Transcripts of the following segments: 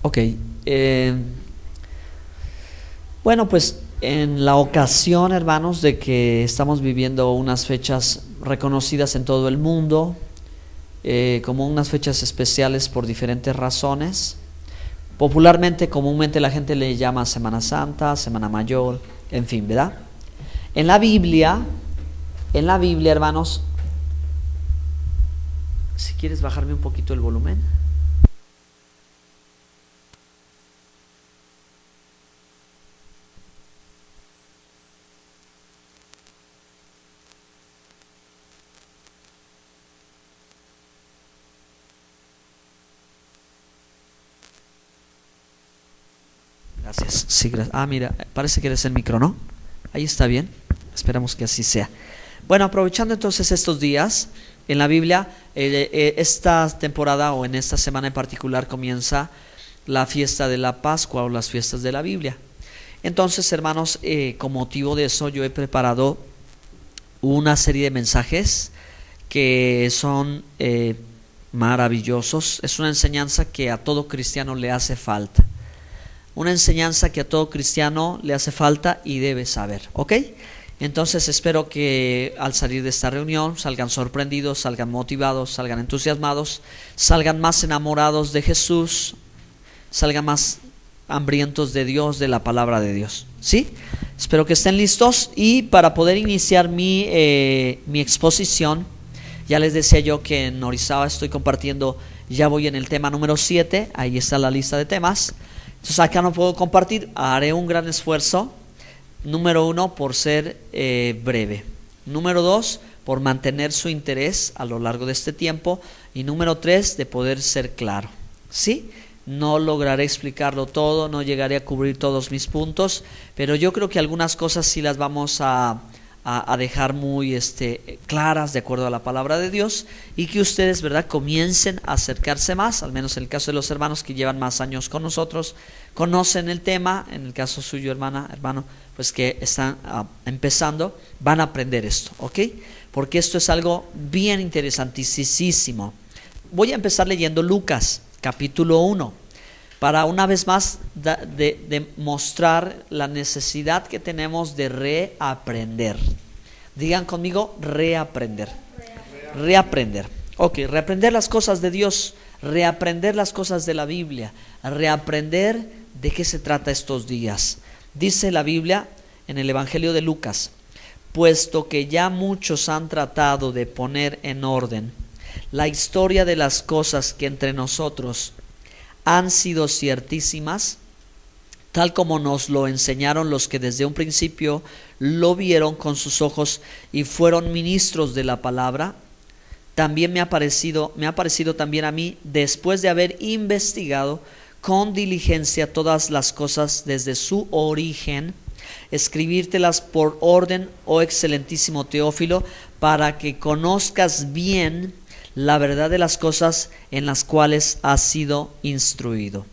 Ok. Bueno, pues en la ocasión, hermanos, de que estamos viviendo unas fechas reconocidas en todo el mundo, como unas fechas especiales por diferentes razones. Popularmente, comúnmente la gente le llama Semana Santa, Semana Mayor, en fin, ¿verdad? En la Biblia, hermanos, si quieres bajarme un poquito el volumen. Gracias. Sí, gracias. Mira, parece que eres el micro, ¿no? Ahí está bien. Esperamos que así sea. Bueno, aprovechando entonces estos días, en la Biblia, esta temporada o en esta semana en particular comienza la fiesta de la Pascua o las fiestas de la Biblia. Entonces, hermanos, con motivo de eso yo he preparado una serie de mensajes que son maravillosos. Es una enseñanza que a todo cristiano le hace falta. Una enseñanza que a todo cristiano le hace falta y debe saber, ¿ok? Entonces espero que al salir de esta reunión salgan sorprendidos, salgan motivados, salgan entusiasmados, salgan más enamorados de Jesús, salgan más hambrientos de Dios, de la palabra de Dios, ¿sí? Espero que estén listos y para poder iniciar mi exposición, ya les decía yo que en Orizaba estoy compartiendo, ya voy en el tema número 7, ahí está la lista de temas. Entonces acá no puedo compartir, haré un gran esfuerzo. Número 1, por ser breve. Número 2, por mantener su interés a lo largo de este tiempo. Y número 3, de poder ser claro. ¿Sí? No lograré explicarlo todo, no llegaré a cubrir todos mis puntos, pero yo creo que algunas cosas sí las vamos a dejar muy claras de acuerdo a la palabra de Dios, y que ustedes, ¿verdad?, comiencen a acercarse más, al menos en el caso de los hermanos que llevan más años con nosotros, conocen el tema, en el caso suyo, hermano, pues que están empezando, van a aprender esto, ¿ok? Porque esto es algo bien interesantísimo. Voy a empezar leyendo Lucas, capítulo 1. Para una vez más de mostrar la necesidad que tenemos de reaprender. Digan conmigo, reaprender. Reaprender. Ok, reaprender las cosas de Dios, reaprender las cosas de la Biblia, reaprender de qué se trata estos días. Dice la Biblia en el Evangelio de Lucas: puesto que ya muchos han tratado de poner en orden la historia de las cosas que entre nosotros han sido ciertísimas, tal como nos lo enseñaron los que desde un principio lo vieron con sus ojos y fueron ministros de la palabra, también me ha parecido también a mí, después de haber investigado con diligencia todas las cosas desde su origen, escribírtelas por orden, oh excelentísimo Teófilo, para que conozcas bien la verdad de las cosas en las cuales has sido instruido.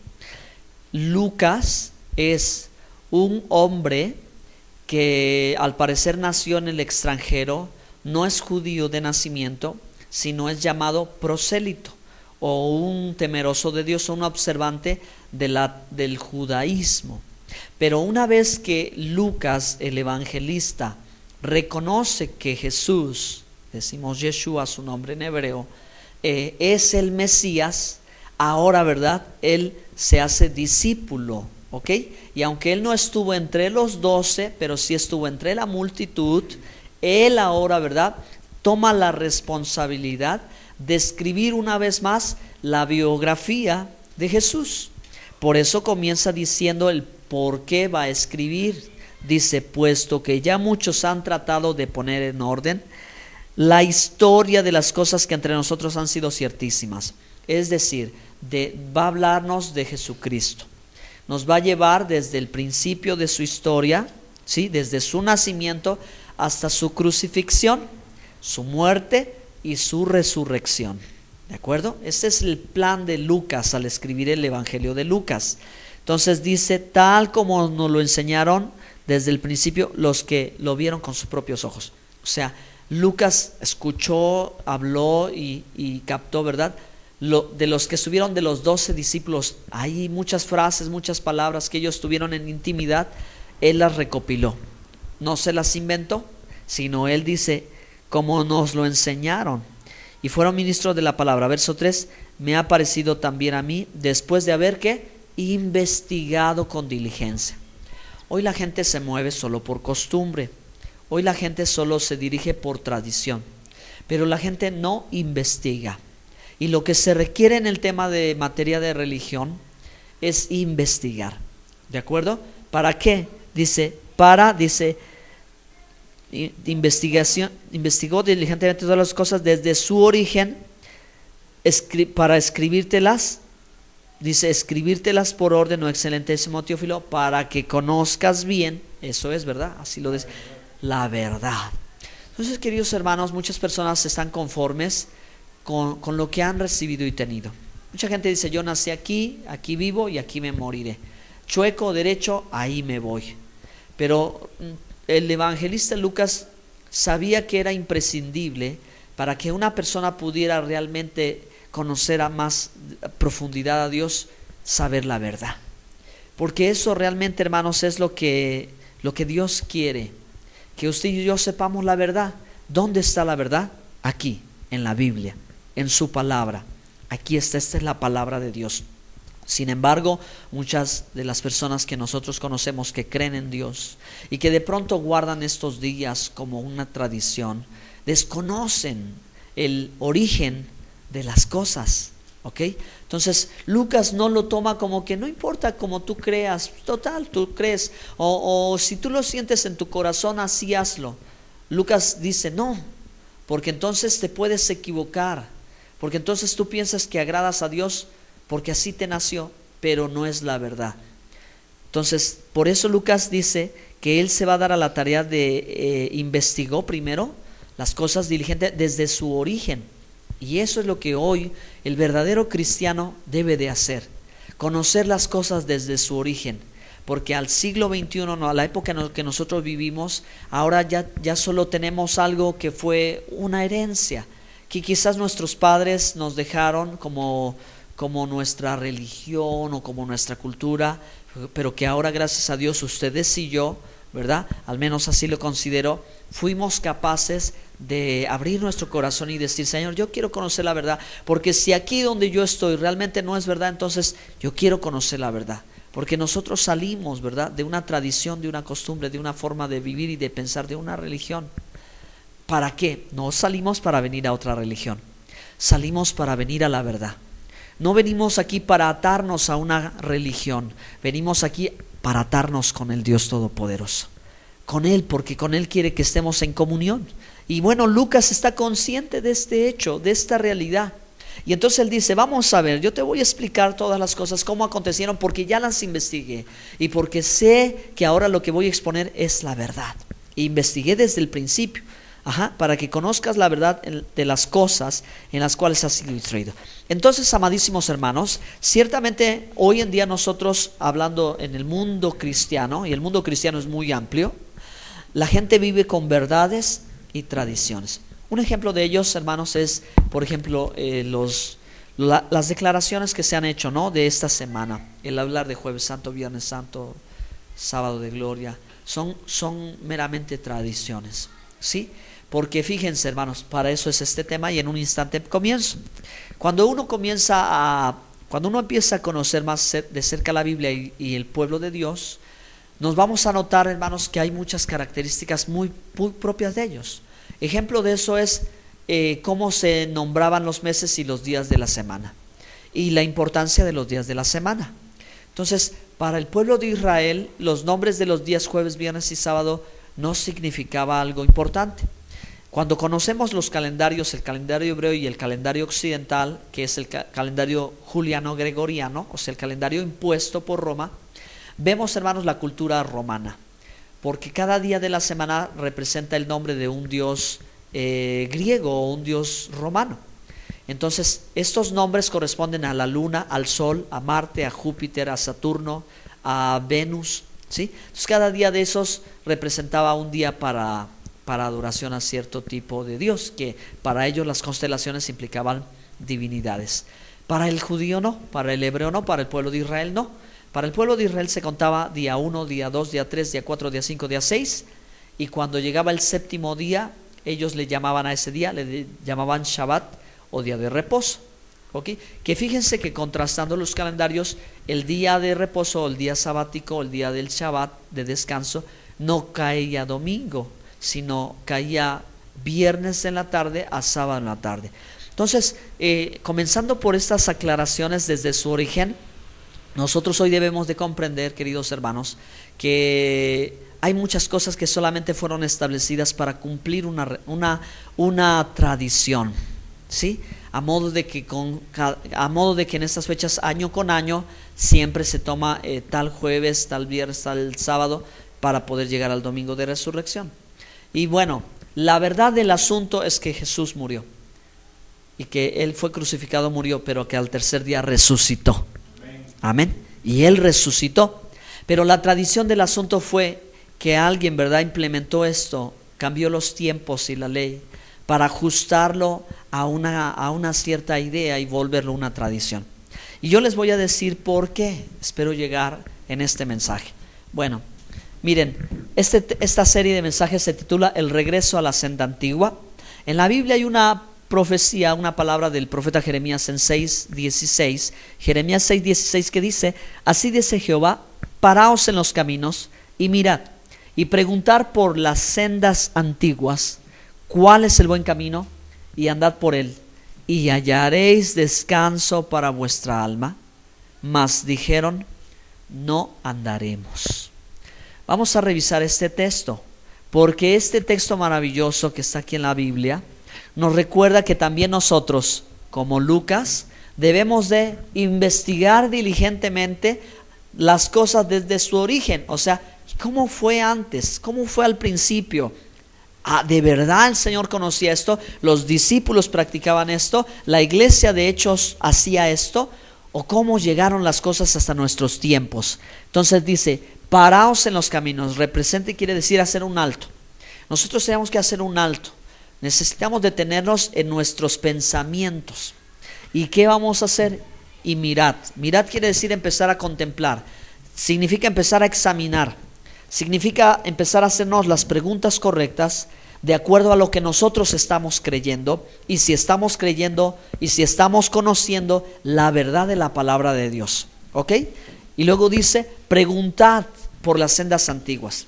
Lucas es un hombre que al parecer nació en el extranjero, no es judío de nacimiento, sino es llamado prosélito, o un temeroso de Dios, o un observante del judaísmo. Pero una vez que Lucas, el evangelista, reconoce que Jesús, decimos Yeshua, su nombre en hebreo, es el Mesías, ahora, ¿verdad?, él se hace discípulo, ¿ok? Y aunque él no estuvo entre los 12, pero sí estuvo entre la multitud, él ahora, ¿verdad?, toma la responsabilidad de escribir una vez más la biografía de Jesús. Por eso comienza diciendo el por qué va a escribir. Dice: puesto que ya muchos han tratado de poner en orden la historia de las cosas que entre nosotros han sido ciertísimas. Es decir, va a hablarnos de Jesucristo. Nos va a llevar desde el principio de su historia, ¿sí?, desde su nacimiento hasta su crucifixión, su muerte y su resurrección. ¿De acuerdo? Este es el plan de Lucas al escribir el Evangelio de Lucas. Entonces dice: tal como nos lo enseñaron desde el principio los que lo vieron con sus propios ojos. O sea, Lucas escuchó, habló y captó, ¿verdad?, de los que estuvieron de los 12 discípulos, hay muchas frases, muchas palabras que ellos tuvieron en intimidad, Él las recopiló. No se las inventó, sino Él dice como nos lo enseñaron. Y fueron ministros de la palabra. Verso 3, me ha parecido también a mí, después de haber ¿qué? Investigado con diligencia. Hoy la gente se mueve solo por costumbre. Hoy la gente solo se dirige por tradición. Pero la gente no investiga. Y lo que se requiere en el tema de materia de religión es investigar. ¿De acuerdo? ¿Para qué? Dice, investigó diligentemente todas las cosas desde su origen para escribírtelas. Dice, escribírtelas por orden, oh excelentísimo Teófilo, para que conozcas bien, eso es verdad, así lo dice, la verdad. Entonces, queridos hermanos, muchas personas están conformes con lo que han recibido y tenido. Mucha gente dice, yo nací aquí, aquí vivo y aquí me moriré. Chueco, derecho, ahí me voy. Pero el evangelista Lucas sabía que era imprescindible para que una persona pudiera realmente conocer a más profundidad a Dios, saber la verdad. Porque eso realmente, hermanos, es lo que Dios quiere, que usted y yo sepamos la verdad. ¿Dónde está la verdad? Aquí, en la Biblia, en su palabra. Aquí está, esta es la palabra de Dios. Sin embargo, muchas de las personas que nosotros conocemos que creen en Dios y que de pronto guardan estos días como una tradición, desconocen el origen de las cosas, ¿ok? Entonces Lucas no lo toma como que no importa como tú creas, total, tú crees, o si tú lo sientes en tu corazón, así hazlo. Lucas dice no, porque entonces te puedes equivocar, porque entonces tú piensas que agradas a Dios porque así te nació, pero no es la verdad. Entonces, por eso Lucas dice que él se va a dar a la tarea de investigó primero las cosas diligentes desde su origen. Y eso es lo que hoy el verdadero cristiano debe de hacer, conocer las cosas desde su origen. Porque al siglo XXI, a la época en la que nosotros vivimos, ahora ya solo tenemos algo que fue una herencia, que quizás nuestros padres nos dejaron como nuestra religión o como nuestra cultura, pero que ahora, gracias a Dios, ustedes y yo, ¿verdad? Al menos así lo considero, fuimos capaces de abrir nuestro corazón y decir, Señor, yo quiero conocer la verdad, porque si aquí donde yo estoy realmente no es verdad, entonces yo quiero conocer la verdad. Porque nosotros salimos, ¿verdad?, de una tradición, de una costumbre, de una forma de vivir y de pensar, de una religión. ¿Para qué? No salimos para venir a otra religión, salimos para venir a la verdad. No venimos aquí para atarnos a una religión, venimos aquí para atarnos con el Dios Todopoderoso, con Él, porque con Él quiere que estemos en comunión. Y bueno, Lucas está consciente de este hecho, de esta realidad. Y entonces él dice, vamos a ver, yo te voy a explicar todas las cosas, cómo acontecieron, porque ya las investigué y porque sé que ahora lo que voy a exponer es la verdad. Investigué desde el principio, para que conozcas la verdad de las cosas en las cuales has sido instruido. Entonces, amadísimos hermanos, ciertamente hoy en día nosotros, hablando en el mundo cristiano, y el mundo cristiano es muy amplio, la gente vive con verdades y tradiciones. Un ejemplo de ellos, hermanos, es, por ejemplo, las declaraciones que se han hecho, ¿no?, de esta semana. El hablar de Jueves Santo, Viernes Santo, Sábado de Gloria, son meramente tradiciones, ¿sí? Porque fíjense, hermanos, para eso es este tema y en un instante comienzo. Cuando uno empieza a conocer más de cerca la Biblia y el pueblo de Dios, nos vamos a notar, hermanos, que hay muchas características muy propias de ellos. Ejemplo de eso es cómo se nombraban los meses y los días de la semana y la importancia de los días de la semana. Entonces, para el pueblo de Israel, los nombres de los días jueves, viernes y sábado no significaba algo importante. Cuando conocemos los calendarios, el calendario hebreo y el calendario occidental, que es el calendario juliano-gregoriano, o sea, el calendario impuesto por Roma, vemos, hermanos, la cultura romana. Porque cada día de la semana representa el nombre de un dios griego o un dios romano. Entonces, estos nombres corresponden a la luna, al sol, a Marte, a Júpiter, a Saturno, a Venus, ¿sí? Entonces, cada día de esos representaba un día para adoración a cierto tipo de dios, que para ellos las constelaciones implicaban divinidades. Para el judío no, para el hebreo no, para el pueblo de Israel no. Para el pueblo de Israel se contaba día 1, día 2, día 3, día 4, día 5, día 6. Y cuando llegaba el séptimo día, ellos le llamaban a ese día, le llamaban Shabbat o día de reposo. ¿Okay? Que fíjense que contrastando los calendarios, el día de reposo, el día sabático, el día del Shabbat, de descanso, no caía domingo, sino caía viernes en la tarde a sábado en la tarde. Entonces, comenzando por estas aclaraciones desde su origen, nosotros hoy debemos de comprender, queridos hermanos, que hay muchas cosas que solamente fueron establecidas para cumplir una tradición, ¿sí? A modo de que en estas fechas, año con año, siempre se toma tal jueves, tal viernes, tal sábado, para poder llegar al domingo de resurrección. Y bueno, la verdad del asunto es que Jesús murió, y que Él fue crucificado, murió, pero que al tercer día resucitó. Amén. Y Él resucitó. Pero la tradición del asunto fue que alguien, ¿verdad?, implementó esto, cambió los tiempos y la ley para ajustarlo a una cierta idea y volverlo una tradición. Y yo les voy a decir por qué. Espero llegar en este mensaje. Bueno, miren, esta serie de mensajes se titula El regreso a la senda antigua. En la Biblia hay una profecía, una palabra del profeta Jeremías en 6:16, Jeremías 6:16, que dice: así dice Jehová, paraos en los caminos y mirad, y preguntar por las sendas antiguas, cuál es el buen camino, y andad por él, y hallaréis descanso para vuestra alma. Mas dijeron: no andaremos. Vamos a revisar este texto, porque este texto maravilloso que está aquí en la Biblia nos recuerda que también nosotros, como Lucas, debemos de investigar diligentemente las cosas desde su origen. O sea, ¿cómo fue antes? ¿Cómo fue al principio? ¿De verdad el Señor conocía esto? ¿Los discípulos practicaban esto? ¿La iglesia de Hechos hacía esto? ¿O cómo llegaron las cosas hasta nuestros tiempos? Entonces dice: paraos en los caminos. Representa y quiere decir hacer un alto. Nosotros tenemos que hacer un alto. Necesitamos detenernos en nuestros pensamientos. ¿Y qué vamos a hacer? Y mirad. Mirad quiere decir empezar a contemplar. Significa empezar a examinar. Significa empezar a hacernos las preguntas correctas de acuerdo a lo que nosotros estamos creyendo, y si estamos creyendo y si estamos conociendo la verdad de la palabra de Dios. ¿Ok? Y luego dice: preguntad por las sendas antiguas.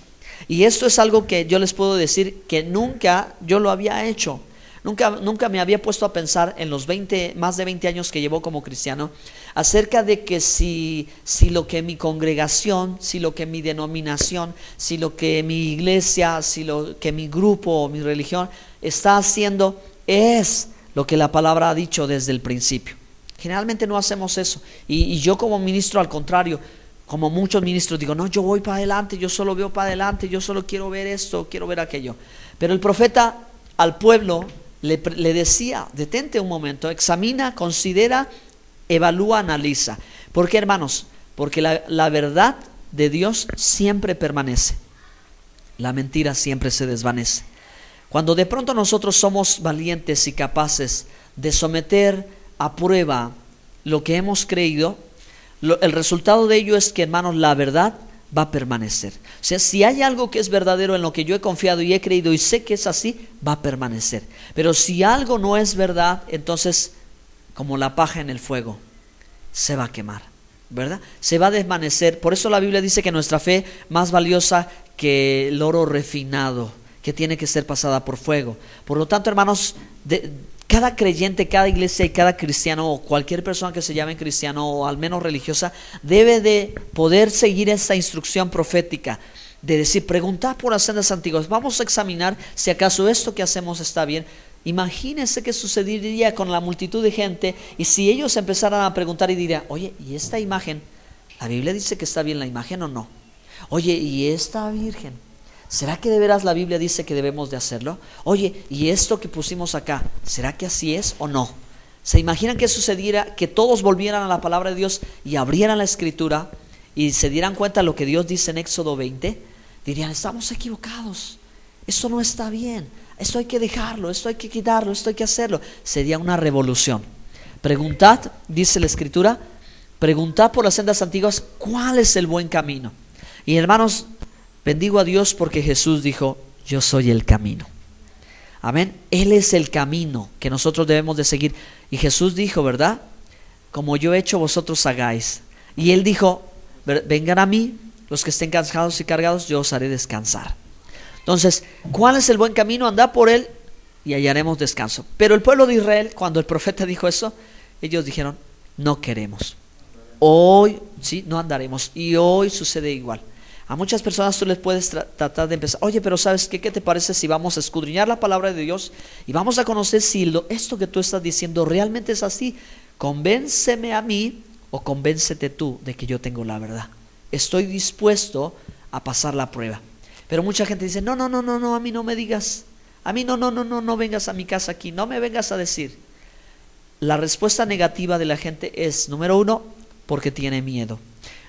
Y esto es algo que yo les puedo decir que nunca yo lo había hecho. Nunca me había puesto a pensar en los más de 20 años que llevo como cristiano, acerca de que si lo que mi congregación, si lo que mi denominación, si lo que mi iglesia, si lo que mi grupo o mi religión está haciendo es lo que la palabra ha dicho desde el principio. Generalmente no hacemos eso. Y yo como ministro, al contrario, como muchos ministros, digo: no, yo voy para adelante, yo solo veo para adelante, yo solo quiero ver esto, quiero ver aquello. Pero el profeta al pueblo le decía: detente un momento, examina, considera, evalúa, analiza. ¿Por qué, hermanos? Porque la verdad de Dios siempre permanece, la mentira siempre se desvanece. Cuando de pronto nosotros somos valientes y capaces de someter a prueba lo que hemos creído, el resultado de ello es que, hermanos, la verdad va a permanecer. O sea, si hay algo que es verdadero en lo que yo he confiado y he creído y sé que es así, va a permanecer. Pero si algo no es verdad, entonces, como la paja en el fuego, se va a quemar, ¿verdad? Se va a desvanecer. Por eso la Biblia dice que nuestra fe más valiosa que el oro refinado, que tiene que ser pasada por fuego. Por lo tanto, hermanos, cada creyente, cada iglesia y cada cristiano, o cualquier persona que se llame cristiano o al menos religiosa, debe de poder seguir esta instrucción profética de decir: preguntad por las sendas antiguas. Vamos a examinar si acaso esto que hacemos está bien. Imagínense qué sucedería con la multitud de gente, y si ellos empezaran a preguntar y dirían: oye, ¿y esta imagen? ¿La Biblia dice que está bien la imagen o no? Oye, ¿y esta virgen? ¿Será que de veras la Biblia dice que debemos de hacerlo? Oye, ¿y esto que pusimos acá, será que así es o no? ¿Se imaginan que sucediera, que todos volvieran a la palabra de Dios y abrieran la escritura y se dieran cuenta de lo que Dios dice en Éxodo 20? Dirían: estamos equivocados, esto no está bien, esto hay que dejarlo, esto hay que quitarlo, esto hay que hacerlo. Sería una revolución. Preguntad, dice la Escritura, preguntad por las sendas antiguas cuál es el buen camino. Y hermanos, bendigo a Dios porque Jesús dijo: yo soy el camino. Amén. Él es el camino que nosotros debemos de seguir. Y Jesús dijo, ¿verdad? Como yo he hecho, vosotros hagáis. Y Él dijo: vengan a mí los que estén cansados y cargados, yo os haré descansar. Entonces, ¿cuál es el buen camino? Andad por él y hallaremos descanso. Pero el pueblo de Israel, cuando el profeta dijo eso, ellos dijeron: no queremos. Hoy sí, no andaremos. Y hoy sucede igual. A muchas personas tú les puedes tratar de empezar: oye, pero ¿sabes qué? ¿Qué te parece si vamos a escudriñar la palabra de Dios y vamos a conocer si esto que tú estás diciendo realmente es así? Convénceme a mí o convéncete tú de que yo tengo la verdad. Estoy dispuesto a pasar la prueba. Pero mucha gente dice: no, a mí no me digas. A mí no vengas a mi casa aquí, no me vengas a decir. La respuesta negativa de la gente es: número 1, porque tiene miedo.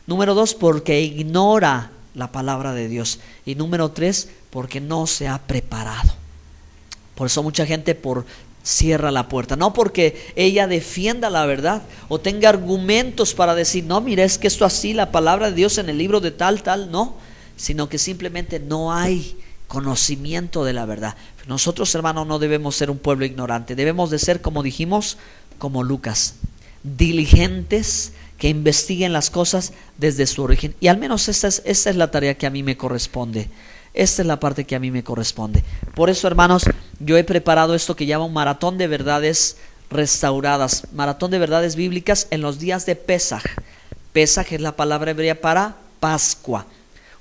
Número 2, porque ignora la palabra de Dios. Y número 3, porque no se ha preparado. Por eso mucha gente cierra la puerta, no porque ella defienda la verdad o tenga argumentos para decir: no, mira, es que esto así, la palabra de Dios en el libro de tal, no, sino que simplemente no hay conocimiento de la verdad. Nosotros, hermanos, no debemos ser un pueblo ignorante, debemos de ser, como dijimos, como Lucas, diligentes, que investiguen las cosas desde su origen. Y al menos esta es la tarea que a mí me corresponde. Esta es la parte que a mí me corresponde. Por eso, hermanos, yo he preparado esto que llama un maratón de verdades restauradas, maratón de verdades bíblicas en los días de Pesaj. Pesaj es la palabra hebrea para Pascua.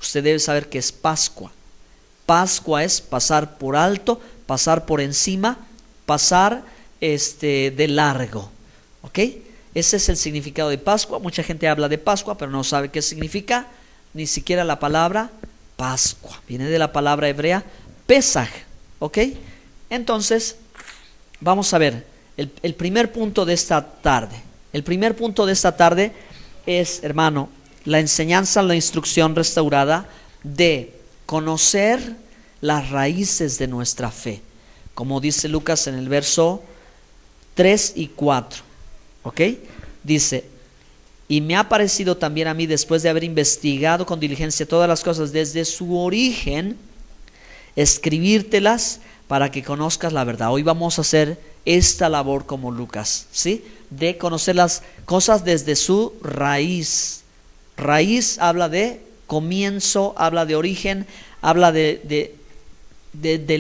Usted debe saber que es Pascua. Pascua es pasar por alto, pasar por encima, pasar de largo. ¿Ok? Ese es el significado de Pascua. Mucha gente habla de Pascua, pero no sabe qué significa ni siquiera la palabra Pascua. Viene de la palabra hebrea Pesaj. ¿Ok? Entonces, vamos a ver el primer punto de esta tarde. El primer punto de esta tarde es, hermano, la enseñanza, la instrucción restaurada de conocer las raíces de nuestra fe. Como dice Lucas en el verso 3 y 4. ¿Ok? Dice: y me ha parecido también a mí, después de haber investigado con diligencia todas las cosas desde su origen, escribírtelas para que conozcas la verdad. Hoy vamos a hacer esta labor como Lucas, ¿sí? De conocer las cosas desde su raíz. Raíz habla de comienzo, habla de origen, habla del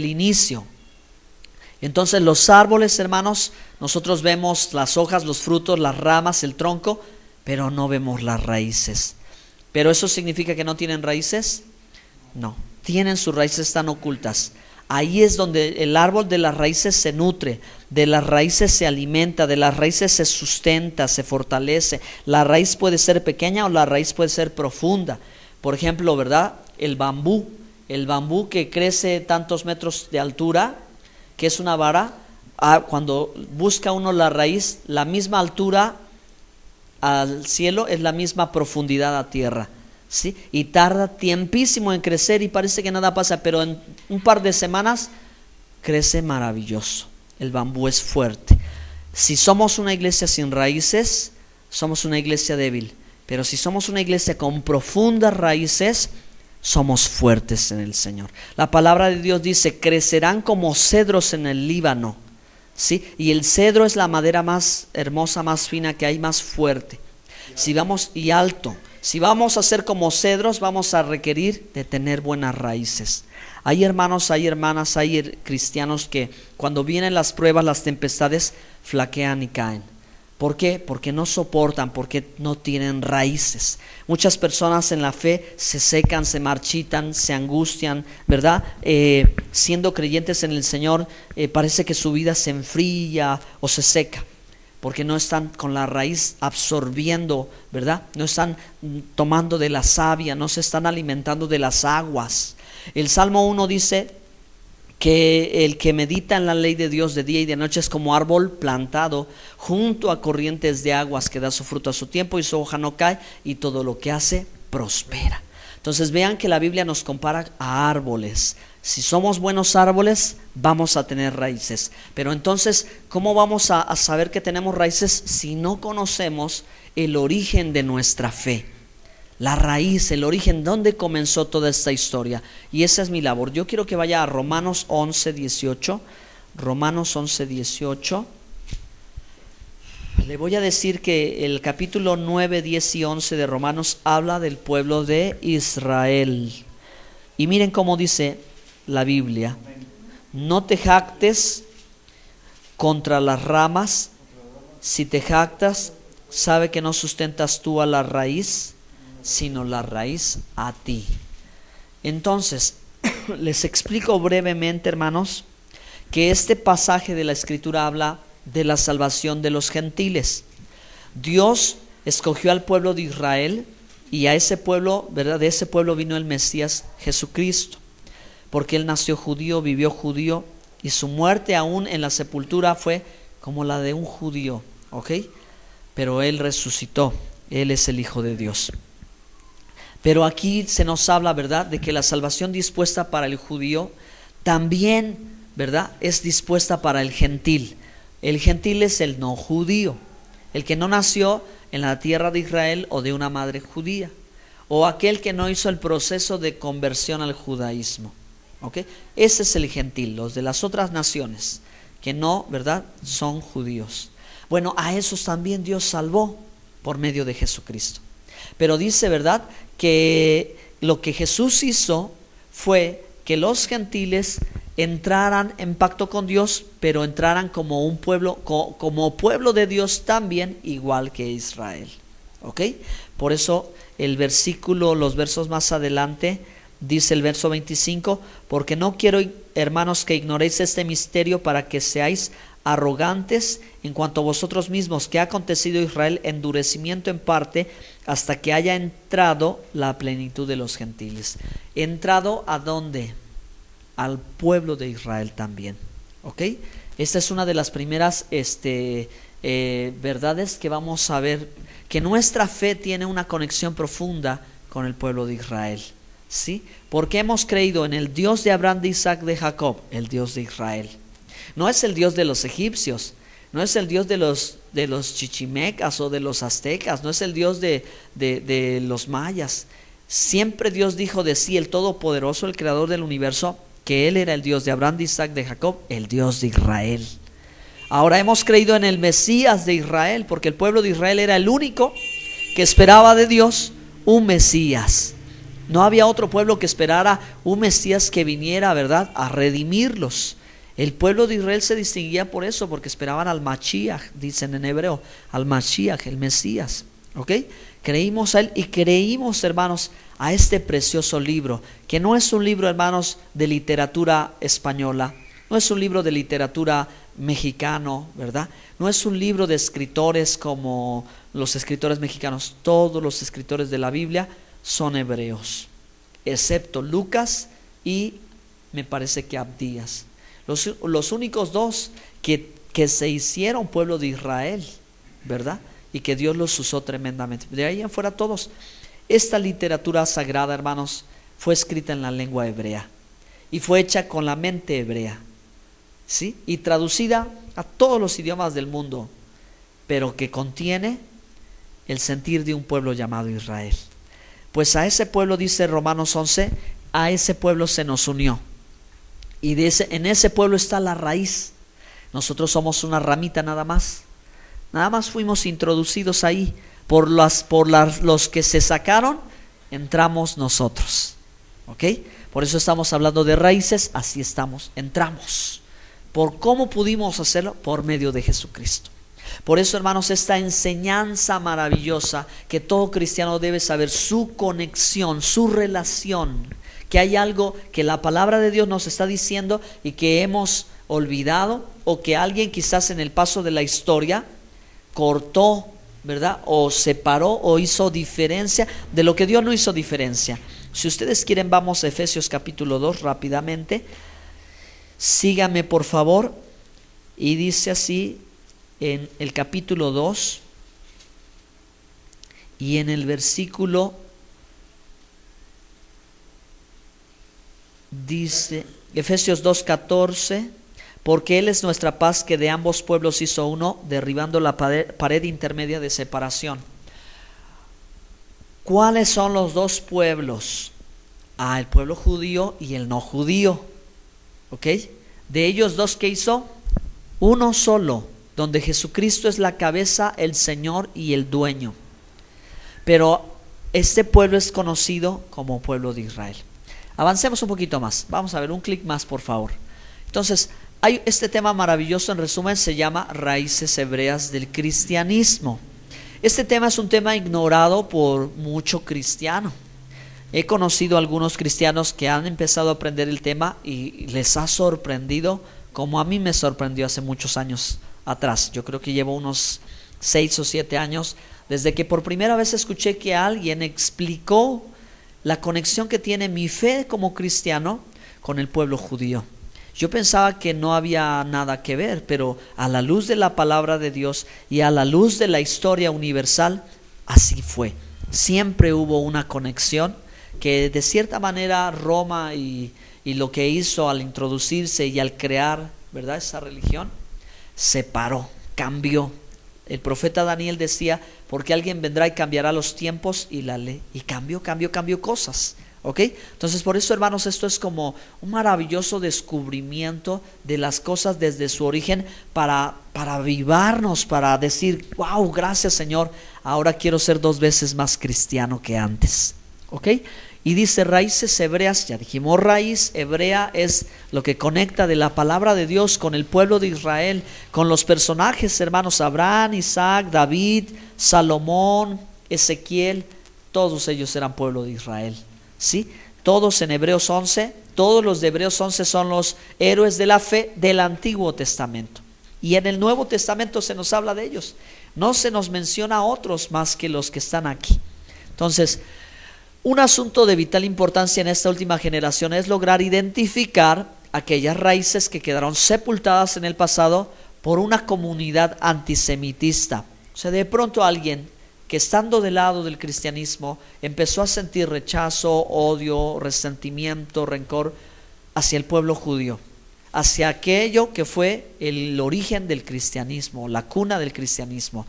inicio. Entonces los árboles, hermanos, nosotros vemos las hojas, los frutos, las ramas, el tronco, pero no vemos las raíces. ¿Pero eso significa que no tienen raíces? No, tienen sus raíces, están ocultas. Ahí es donde el árbol de las raíces se nutre, de las raíces se alimenta, de las raíces se sustenta, se fortalece. La raíz puede ser pequeña o la raíz puede ser profunda. Por ejemplo, ¿verdad? El bambú que crece tantos metros de altura, que es una vara, cuando busca uno la raíz, la misma altura al cielo es la misma profundidad a tierra, ¿sí? Y tarda tiempísimo en crecer y parece que nada pasa, pero en un par de semanas crece maravilloso. El bambú es fuerte. Si somos una iglesia sin raíces, somos una iglesia débil, pero si somos una iglesia con profundas raíces, somos fuertes en el Señor. La palabra de Dios dice: crecerán como cedros en el Líbano, ¿sí? Y el cedro es la madera más hermosa, más fina que hay, más fuerte. Y alto. Si vamos a ser como cedros, vamos a requerir de tener buenas raíces. Hay hermanos, hay hermanas, hay cristianos que cuando vienen las pruebas, las tempestades, flaquean y caen. ¿Por qué? Porque no soportan, porque no tienen raíces. Muchas personas en la fe se secan, se marchitan, se angustian, ¿verdad? Siendo creyentes en el Señor, parece que su vida se enfría o se seca, porque no están con la raíz absorbiendo, ¿verdad? No están tomando de la savia, no se están alimentando de las aguas. El Salmo 1 dice que el que medita en la ley de Dios de día y de noche es como árbol plantado junto a corrientes de aguas, que da su fruto a su tiempo y su hoja no cae, y todo lo que hace prospera. Entonces vean que la Biblia nos compara a árboles. Si somos buenos árboles, vamos a tener raíces. Pero entonces, ¿cómo vamos a saber que tenemos raíces si no conocemos el origen de nuestra fe? La raíz, el origen, ¿dónde comenzó toda esta historia? Y esa es mi labor. Yo quiero que vaya a Romanos 11:18. Romanos 11:18. Le voy a decir que el capítulo 9, 10 y 11 de Romanos habla del pueblo de Israel. Y miren cómo dice la Biblia: no te jactes contra las ramas, si te jactas, sabe que no sustentas tú a la raíz, sino la raíz a ti. Entonces, les explico brevemente, hermanos, que este pasaje de la Escritura habla de la salvación de los gentiles. Dios escogió al pueblo de Israel y a ese pueblo, ¿verdad? De ese pueblo vino el Mesías Jesucristo, porque Él nació judío, vivió judío y su muerte aún en la sepultura fue como la de un judío, ¿ok? Pero Él resucitó, Él es el Hijo de Dios. Pero aquí se nos habla, ¿verdad?, de que la salvación dispuesta para el judío también, ¿verdad?, es dispuesta para el gentil. El gentil es el no judío, el que no nació en la tierra de Israel o de una madre judía, o aquel que no hizo el proceso de conversión al judaísmo. ¿Ok? Ese es el gentil, los de las otras naciones que no, ¿verdad?, son judíos. Bueno, a esos también Dios salvó por medio de Jesucristo. Pero dice, ¿verdad?, que lo que Jesús hizo fue que los gentiles entraran en pacto con Dios, pero entraran como un pueblo, como pueblo de Dios también, igual que Israel. ¿Ok? Por eso el versículo, los versos más adelante, dice el verso 25: porque no quiero, hermanos, que ignoréis este misterio, para que seáis arrogantes en cuanto a vosotros mismos, que ha acontecido a Israel endurecimiento en parte, hasta que haya entrado la plenitud de los gentiles. ¿Entrado a dónde? Al pueblo de Israel también. ¿Ok? Esta es una de las primeras verdades que vamos a ver, que nuestra fe tiene una conexión profunda con el pueblo de Israel. ¿Sí? Porque hemos creído en el Dios de Abraham, de Isaac, de Jacob, el Dios de Israel. No es el Dios de los egipcios, no es el Dios de los chichimecas o de los aztecas, no es el Dios de los mayas. Siempre Dios dijo de sí, el Todopoderoso, el Creador del universo, que Él era el Dios de Abraham, de Isaac, de Jacob, el Dios de Israel. Ahora hemos creído en el Mesías de Israel, porque el pueblo de Israel era el único que esperaba de Dios un Mesías. No había otro pueblo que esperara un Mesías que viniera, ¿verdad?, a redimirlos. El pueblo de Israel se distinguía por eso, porque esperaban al Mashiach, dicen en hebreo, al Mashiach, el Mesías. ¿Ok? Creímos a Él y creímos, hermanos, a este precioso libro, que no es un libro, hermanos, de literatura española, no es un libro de literatura mexicano, ¿verdad? No es un libro de escritores como los escritores mexicanos. Todos los escritores de la Biblia son hebreos, excepto Lucas y me parece que Abdías. Los únicos dos que se hicieron pueblo de Israel, ¿verdad? Y que Dios los usó tremendamente. De ahí en fuera todos. Esta literatura sagrada, hermanos, fue escrita en la lengua hebrea y fue hecha con la mente hebrea, ¿sí? Y traducida a todos los idiomas del mundo, pero que contiene el sentir de un pueblo llamado Israel. Pues a ese pueblo, dice Romanos 11, a ese pueblo se nos unió. Y en ese pueblo está la raíz. Nosotros somos una ramita nada más. Nada más fuimos introducidos ahí. Por los que se sacaron, entramos nosotros. ¿Ok? Por eso estamos hablando de raíces. Así estamos, entramos. ¿Por cómo pudimos hacerlo? Por medio de Jesucristo. Por eso, hermanos, esta enseñanza maravillosa que todo cristiano debe saber, su conexión, su relación, que hay algo que la palabra de Dios nos está diciendo y que hemos olvidado, o que alguien quizás en el paso de la historia cortó, ¿verdad?, o separó o hizo diferencia de lo que Dios no hizo diferencia. Si ustedes quieren, vamos a Efesios capítulo 2 rápidamente. Síganme por favor. Y dice así en el capítulo 2 y en el versículo Dice Efesios 2:14, porque Él es nuestra paz, que de ambos pueblos hizo uno, derribando la pared intermedia de separación. ¿Cuáles son los dos pueblos? El pueblo judío y el no judío. ¿Ok? De ellos dos, ¿qué hizo? Uno solo, donde Jesucristo es la cabeza, el Señor y el dueño. Pero este pueblo es conocido como pueblo de Israel. Avancemos un poquito más. Vamos a ver un clic más, por favor. Entonces, hay este tema maravilloso, en resumen, se llama raíces hebreas del cristianismo. Este tema es un tema ignorado por mucho cristiano. He conocido algunos cristianos que han empezado a aprender el tema y les ha sorprendido, como a mí me sorprendió hace muchos años atrás. Yo creo que llevo unos 6 o 7 años desde que por primera vez escuché que alguien explicó la conexión que tiene mi fe como cristiano con el pueblo judío. Yo pensaba que no había nada que ver, pero a la luz de la palabra de Dios y a la luz de la historia universal, así fue. Siempre hubo una conexión que de cierta manera Roma y lo que hizo al introducirse y al crear, ¿verdad?, esa religión, separó, cambió. El profeta Daniel decía, porque alguien vendrá y cambiará los tiempos y la ley. Y cambió cosas. ¿Ok? Entonces, por eso, hermanos, esto es como un maravilloso descubrimiento de las cosas desde su origen para avivarnos, para decir, wow, gracias Señor, ahora quiero ser 2 veces más cristiano que antes. ¿Ok? Y dice raíces hebreas, ya dijimos, raíz hebrea es lo que conecta de la palabra de Dios con el pueblo de Israel, con los personajes, hermanos, Abraham, Isaac, David, Salomón, Ezequiel, todos ellos eran pueblo de Israel. ¿Sí? Todos en Hebreos 11, todos los de Hebreos 11 son los héroes de la fe del Antiguo Testamento. Y en el Nuevo Testamento se nos habla de ellos. No se nos menciona a otros más que los que están aquí. Entonces, un asunto de vital importancia en esta última generación es lograr identificar aquellas raíces que quedaron sepultadas en el pasado por una comunidad antisemitista. O sea, de pronto alguien que estando del lado del cristianismo empezó a sentir rechazo, odio, resentimiento, rencor hacia el pueblo judío, hacia aquello que fue el origen del cristianismo, la cuna del cristianismo.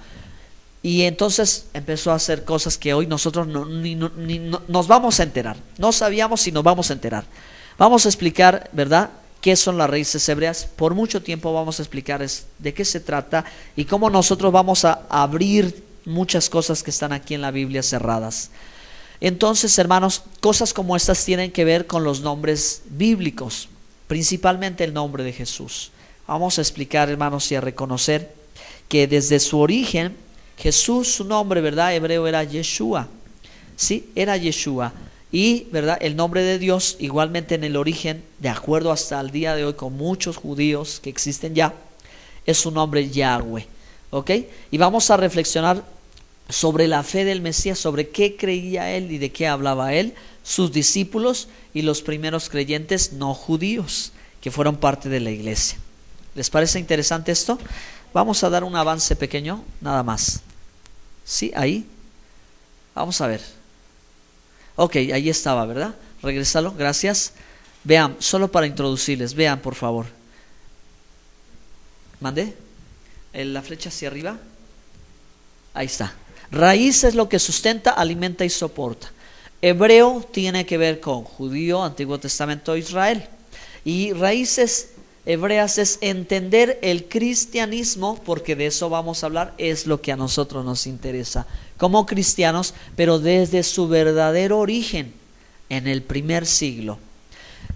Y entonces empezó a hacer cosas que hoy nosotros no nos vamos a enterar. No sabíamos si nos vamos a enterar. Vamos a explicar, ¿verdad?, qué son las raíces hebreas. Por mucho tiempo vamos a explicar de qué se trata y cómo nosotros vamos a abrir muchas cosas que están aquí en la Biblia cerradas. Entonces, hermanos, cosas como estas tienen que ver con los nombres bíblicos, principalmente el nombre de Jesús. Vamos a explicar, hermanos, y a reconocer que desde su origen, Jesús, su nombre, ¿verdad?, hebreo era Yeshua. Sí, era Yeshua. Y, ¿verdad?, el nombre de Dios, igualmente en el origen, de acuerdo hasta el día de hoy con muchos judíos que existen ya, es su nombre Yahweh. ¿Ok? Y vamos a reflexionar sobre la fe del Mesías, sobre qué creía él y de qué hablaba él, sus discípulos y los primeros creyentes no judíos que fueron parte de la iglesia. ¿Les parece interesante esto? Vamos a dar un avance pequeño, nada más. ¿Sí? Ahí. Vamos a ver. Ok, ahí estaba, ¿verdad? Regrésalo, gracias. Vean, solo para introducirles, vean por favor. ¿Mandé? La flecha hacia arriba. Ahí está. Raíz es lo que sustenta, alimenta y soporta. Hebreo tiene que ver con judío, Antiguo Testamento, Israel. Y raíces hebreas es entender el cristianismo, porque de eso vamos a hablar, es lo que a nosotros nos interesa como cristianos, pero desde su verdadero origen, en el primer siglo.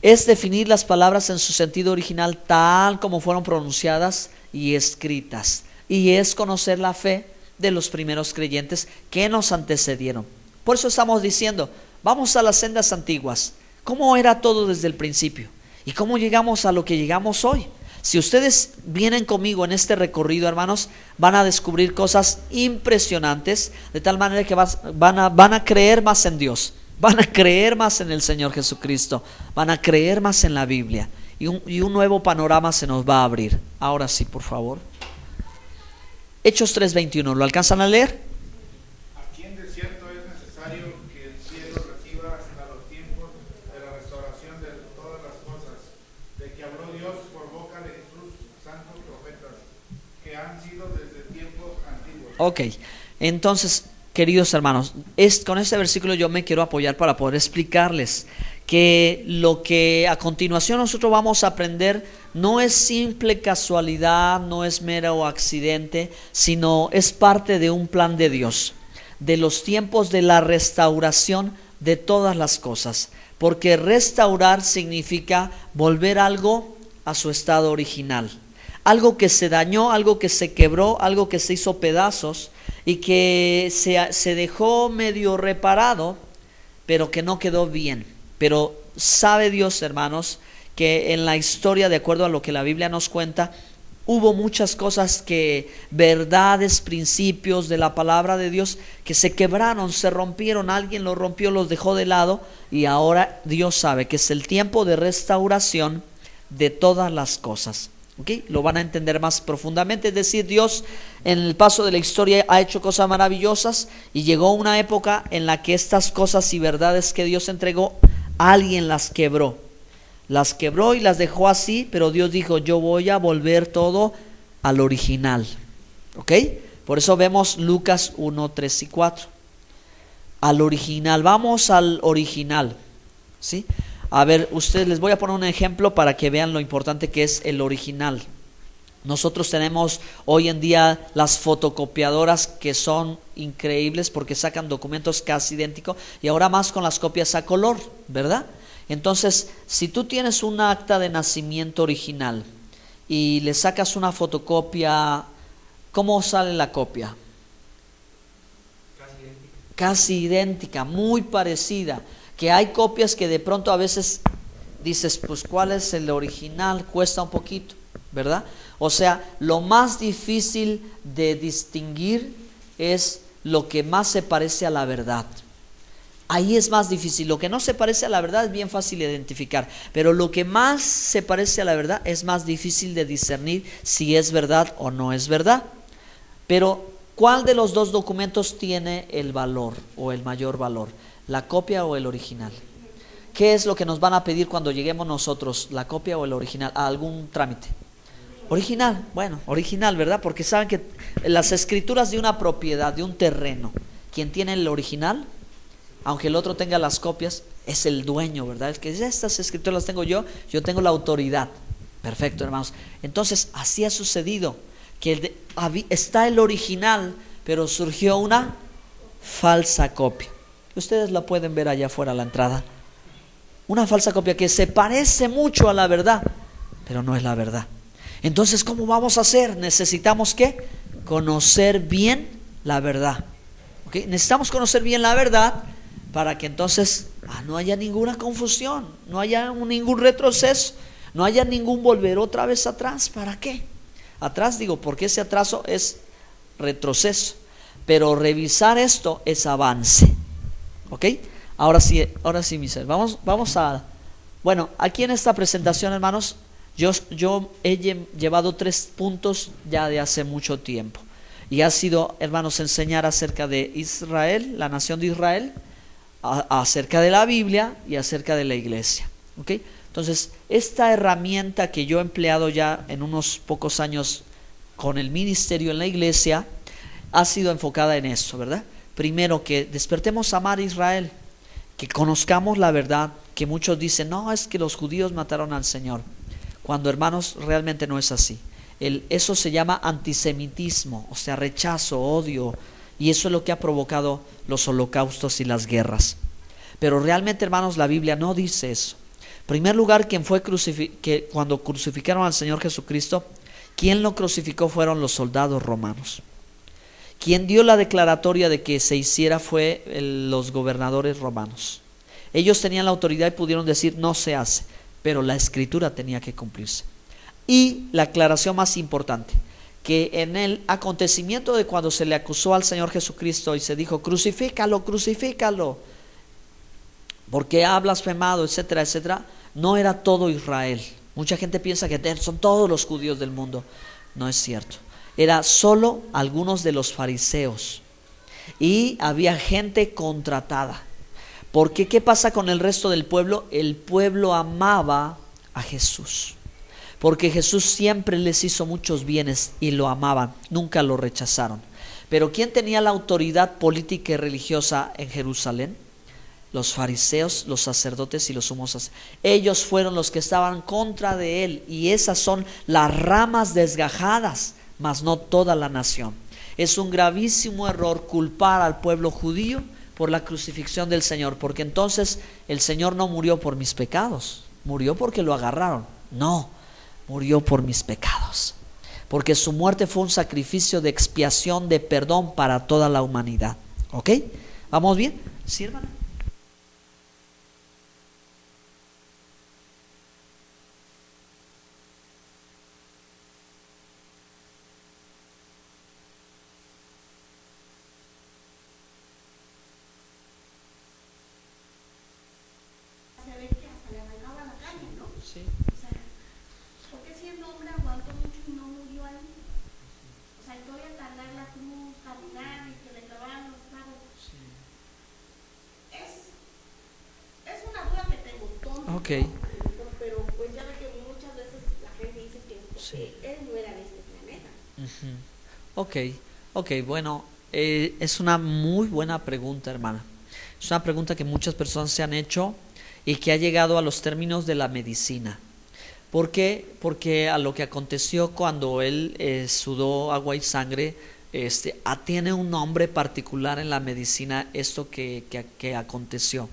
Es definir las palabras en su sentido original tal como fueron pronunciadas y escritas. Y es conocer la fe de los primeros creyentes que nos antecedieron. Por eso estamos diciendo, vamos a las sendas antiguas. ¿Cómo era todo desde el principio? ¿Y cómo llegamos a lo que llegamos hoy? Si ustedes vienen conmigo en este recorrido, hermanos, van a descubrir cosas impresionantes, de tal manera que van a creer más en Dios, van a creer más en el Señor Jesucristo, van a creer más en la Biblia, y un nuevo panorama se nos va a abrir. Ahora sí, por favor. Hechos 3:21, ¿lo alcanzan a leer? Aquí en desierto es necesario que el cielo reciba hasta los tiempos de la restauración de todas las Ok, entonces, queridos hermanos, con este versículo yo me quiero apoyar para poder explicarles que lo que a continuación nosotros vamos a aprender no es simple casualidad, no es mero accidente, sino es parte de un plan de Dios, de los tiempos de la restauración de todas las cosas, porque restaurar significa volver algo a su estado original, algo que se dañó, algo que se quebró, algo que se hizo pedazos y que se dejó medio reparado, pero que no quedó bien. Pero sabe Dios, hermanos, que en la historia, de acuerdo a lo que la Biblia nos cuenta, hubo muchas cosas verdades, principios de la palabra de Dios que se quebraron, se rompieron, alguien los rompió, los dejó de lado, y ahora Dios sabe que es el tiempo de restauración de todas las cosas. ¿Okay? Lo van a entender más profundamente. Es decir, Dios en el paso de la historia ha hecho cosas maravillosas y llegó una época en la que estas cosas y verdades que Dios entregó, alguien las quebró y las dejó así, pero Dios dijo: yo voy a volver todo al original. ¿Ok? Por eso vemos Lucas 1, 3 y 4. Al original, vamos al original. ¿Sí? A ver, ustedes, les voy a poner un ejemplo para que vean lo importante que es el original. Nosotros tenemos hoy en día las fotocopiadoras que son increíbles porque sacan documentos casi idénticos, y ahora más con las copias a color, ¿verdad? Entonces, si tú tienes un acta de nacimiento original y le sacas una fotocopia, ¿cómo sale la copia? Casi idéntica, muy parecida. Que hay copias que de pronto a veces dices, pues ¿cuál es el original? Cuesta un poquito, ¿verdad? O sea, lo más difícil de distinguir es lo que más se parece a la verdad. Ahí es más difícil. Lo que no se parece a la verdad es bien fácil de identificar, pero lo que más se parece a la verdad es más difícil de discernir si es verdad o no es verdad. Pero ¿cuál de los dos documentos tiene el valor o el mayor valor? ¿La copia o el original? ¿Qué es lo que nos van a pedir cuando lleguemos nosotros? ¿La copia o el original? ¿A algún trámite? Original, bueno, original, ¿verdad? Porque saben que las escrituras de una propiedad, de un terreno, quien tiene el original, aunque el otro tenga las copias, es el dueño, ¿verdad? El que dice, estas escrituras las tengo yo tengo la autoridad. Perfecto, hermanos. Entonces, así ha sucedido, que está el original, pero surgió una falsa copia. Ustedes la pueden ver allá afuera a la entrada. Una falsa copia que se parece mucho a la verdad, pero no es la verdad. Entonces, ¿cómo vamos a hacer? Necesitamos ¿qué? Conocer bien la verdad. ¿Okay? Necesitamos conocer bien la verdad para que entonces no haya ninguna confusión, no haya ningún retroceso, no haya ningún volver otra vez atrás. ¿Para qué? Atrás digo, porque ese atraso es retroceso, pero revisar esto es avance. ¿Ok? Ahora sí, mis hermanos, vamos a... Bueno, aquí en esta presentación, hermanos, yo he llevado 3 puntos ya de hace mucho tiempo. Y ha sido, hermanos, enseñar acerca de Israel, la nación de Israel, acerca de la Biblia y acerca de la iglesia. ¿Ok? Entonces, esta herramienta que yo he empleado ya en unos pocos años con el ministerio en la iglesia, ha sido enfocada en eso, ¿verdad? Primero, que despertemos a amar a Israel, que conozcamos la verdad, que muchos dicen, no, es que los judíos mataron al Señor, cuando, hermanos, realmente no es así. Eso se llama antisemitismo, o sea, rechazo, odio, y eso es lo que ha provocado los holocaustos y las guerras. Pero realmente, hermanos, la Biblia no dice eso. En primer lugar, que cuando crucificaron al Señor Jesucristo, quien lo crucificó fueron los soldados romanos. Quien dio la declaratoria de que se hiciera fue los gobernadores romanos. Ellos tenían la autoridad y pudieron decir no se hace, pero la escritura tenía que cumplirse. Y la aclaración más importante, que en el acontecimiento de cuando se le acusó al Señor Jesucristo y se dijo crucifícalo, crucifícalo, porque ha blasfemado, etcétera, etcétera, no era todo Israel. Mucha gente piensa que son todos los judíos del mundo. No es cierto. Era solo algunos de los fariseos y había gente contratada. Porque ¿qué pasa con el resto del pueblo? El pueblo amaba a Jesús, porque Jesús siempre les hizo muchos bienes y lo amaban, nunca lo rechazaron. Pero ¿quién tenía la autoridad política y religiosa en Jerusalén? Los fariseos, los sacerdotes y los sumos sacerdotes. Ellos fueron los que estaban contra de él, y esas son las ramas desgajadas, mas no toda la nación. Es un gravísimo error culpar al pueblo judío por la crucifixión del Señor, porque entonces el Señor no murió por mis pecados, murió porque lo agarraron. No, murió por mis pecados, porque su muerte fue un sacrificio de expiación, de perdón para toda la humanidad. ¿Ok? ¿Vamos bien? ¿Sí, hermana? Se ve que hasta le arrancaba la carne, ¿no? Sí. O sea, porque si el hombre aguantó mucho y no murió ahí. O sea, y todavía cargar la cruz, caminar y que le clavaban los clavos. Es una duda que tengo, tonta. Ok. Pero pues ya ve que muchas veces la gente dice que él no era de este planeta. Ok, bueno, es una muy buena pregunta, hermana. Es una pregunta que muchas personas se han hecho y que ha llegado a los términos de la medicina. ¿Por qué? Porque a lo que aconteció cuando él sudó agua y sangre, tiene un nombre particular en la medicina esto que aconteció.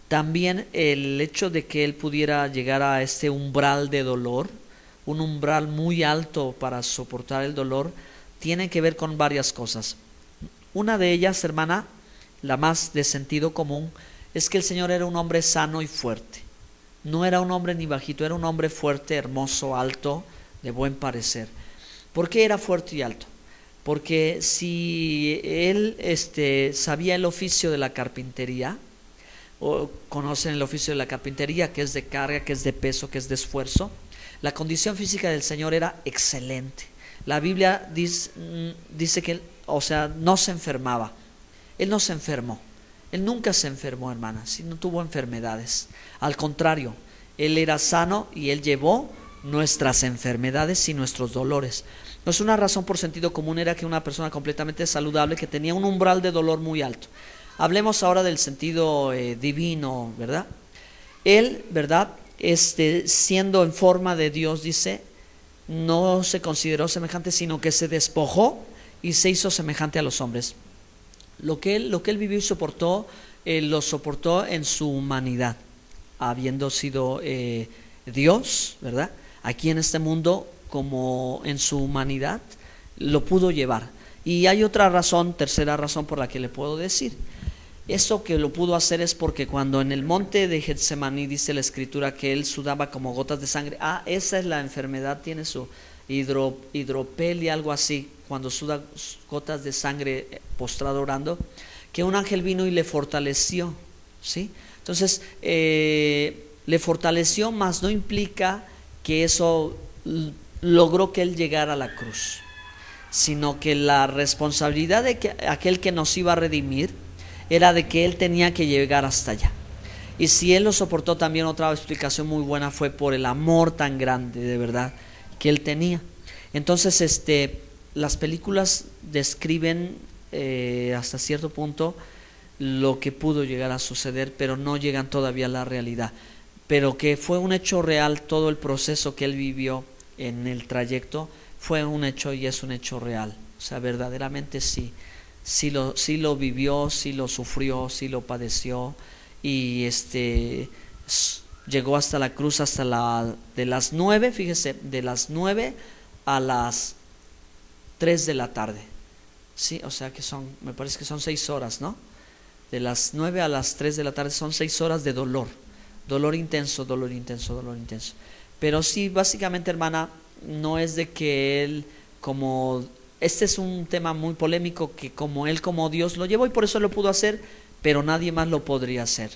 También el hecho de que él pudiera llegar a este umbral de dolor, un umbral muy alto para soportar el dolor, tiene que ver con varias cosas. Una de ellas, hermana, la más de sentido común, es que el Señor era un hombre sano y fuerte. No era un hombre ni bajito, era un hombre fuerte, hermoso, alto, de buen parecer. ¿Por qué era fuerte y alto? Porque si él sabía el oficio de la carpintería, o conocen el oficio de la carpintería, que es de carga, que es de peso, que es de esfuerzo, la condición física del Señor era excelente. La Biblia dice que él, no se enfermaba. Él no se enfermó. Él nunca se enfermó, hermana, si no tuvo enfermedades. Al contrario, él era sano y él llevó nuestras enfermedades y nuestros dolores. Entonces, una razón por sentido común era que una persona completamente saludable, que tenía un umbral de dolor muy alto. Hablemos ahora del sentido divino, ¿verdad? Él, ¿verdad? Siendo en forma de Dios, dice, no se consideró semejante, sino que se despojó y se hizo semejante a los hombres. Lo que él vivió y soportó, lo soportó en su humanidad, habiendo sido Dios, ¿verdad? Aquí en este mundo, como en su humanidad, lo pudo llevar. Y hay otra razón, tercera razón por la que le puedo decir. Eso que lo pudo hacer es porque cuando en el monte de Getsemaní dice la escritura que él sudaba como gotas de sangre. Esa es la enfermedad, tiene su hidropelia, algo así, cuando suda gotas de sangre postrado orando, que un ángel vino y le fortaleció, ¿sí? Entonces, le fortaleció, mas no implica que eso logró que él llegara a la cruz, sino que la responsabilidad de que aquel que nos iba a redimir era de que él tenía que llegar hasta allá. Y si él lo soportó, también otra explicación muy buena fue por el amor tan grande, de verdad, que él tenía. Entonces, las películas describen hasta cierto punto lo que pudo llegar a suceder, pero no llegan todavía a la realidad. Pero que fue un hecho real, todo el proceso que él vivió en el trayecto fue un hecho y es un hecho real. O sea, verdaderamente sí lo vivió, sí lo sufrió, sí lo padeció, y llegó hasta la cruz, de las 9, fíjese, de las 9 a las 3 de la tarde, sí, o sea que me parece que son 6 horas, ¿no? De las 9 a las 3 de la tarde son 6 horas de dolor intenso, dolor intenso, dolor intenso. Pero sí, básicamente, hermana, no es de que él, como este es un tema muy polémico, que como él como Dios lo llevó y por eso lo pudo hacer, pero nadie más lo podría hacer.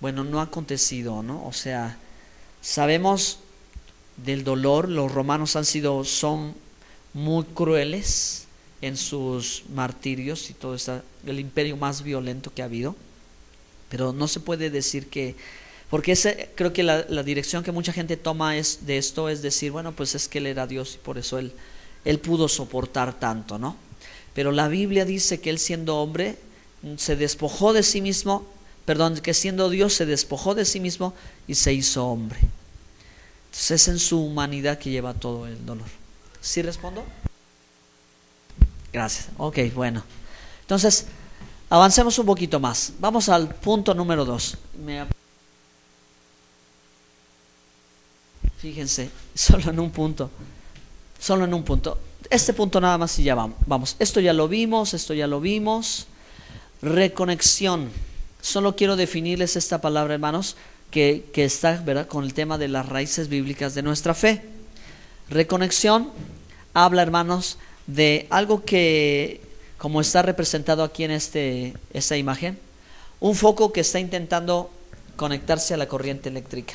Bueno, no ha acontecido, ¿no? O sea, sabemos del dolor, los romanos son muy crueles en sus martirios y todo está, el imperio más violento que ha habido, pero no se puede decir que, porque creo que la dirección que mucha gente toma de esto es decir, bueno, pues es que él era Dios y por eso él pudo soportar tanto, ¿no? Pero la Biblia dice que Él, siendo hombre, se despojó de sí mismo, que siendo Dios se despojó de sí mismo y se hizo hombre. Entonces es en su humanidad que lleva todo el dolor. ¿Sí respondo? Gracias. Ok, bueno. Entonces, avancemos un poquito más. Vamos al punto número 2. Fíjense, solo en un punto. Este punto nada más y ya vamos. Esto ya lo vimos. Reconexión. Solo quiero definirles esta palabra, hermanos, que está, ¿verdad?, con el tema de las raíces bíblicas de nuestra fe. Reconexión habla, hermanos, de algo que, como está representado aquí en esta imagen, un foco que está intentando conectarse a la corriente eléctrica.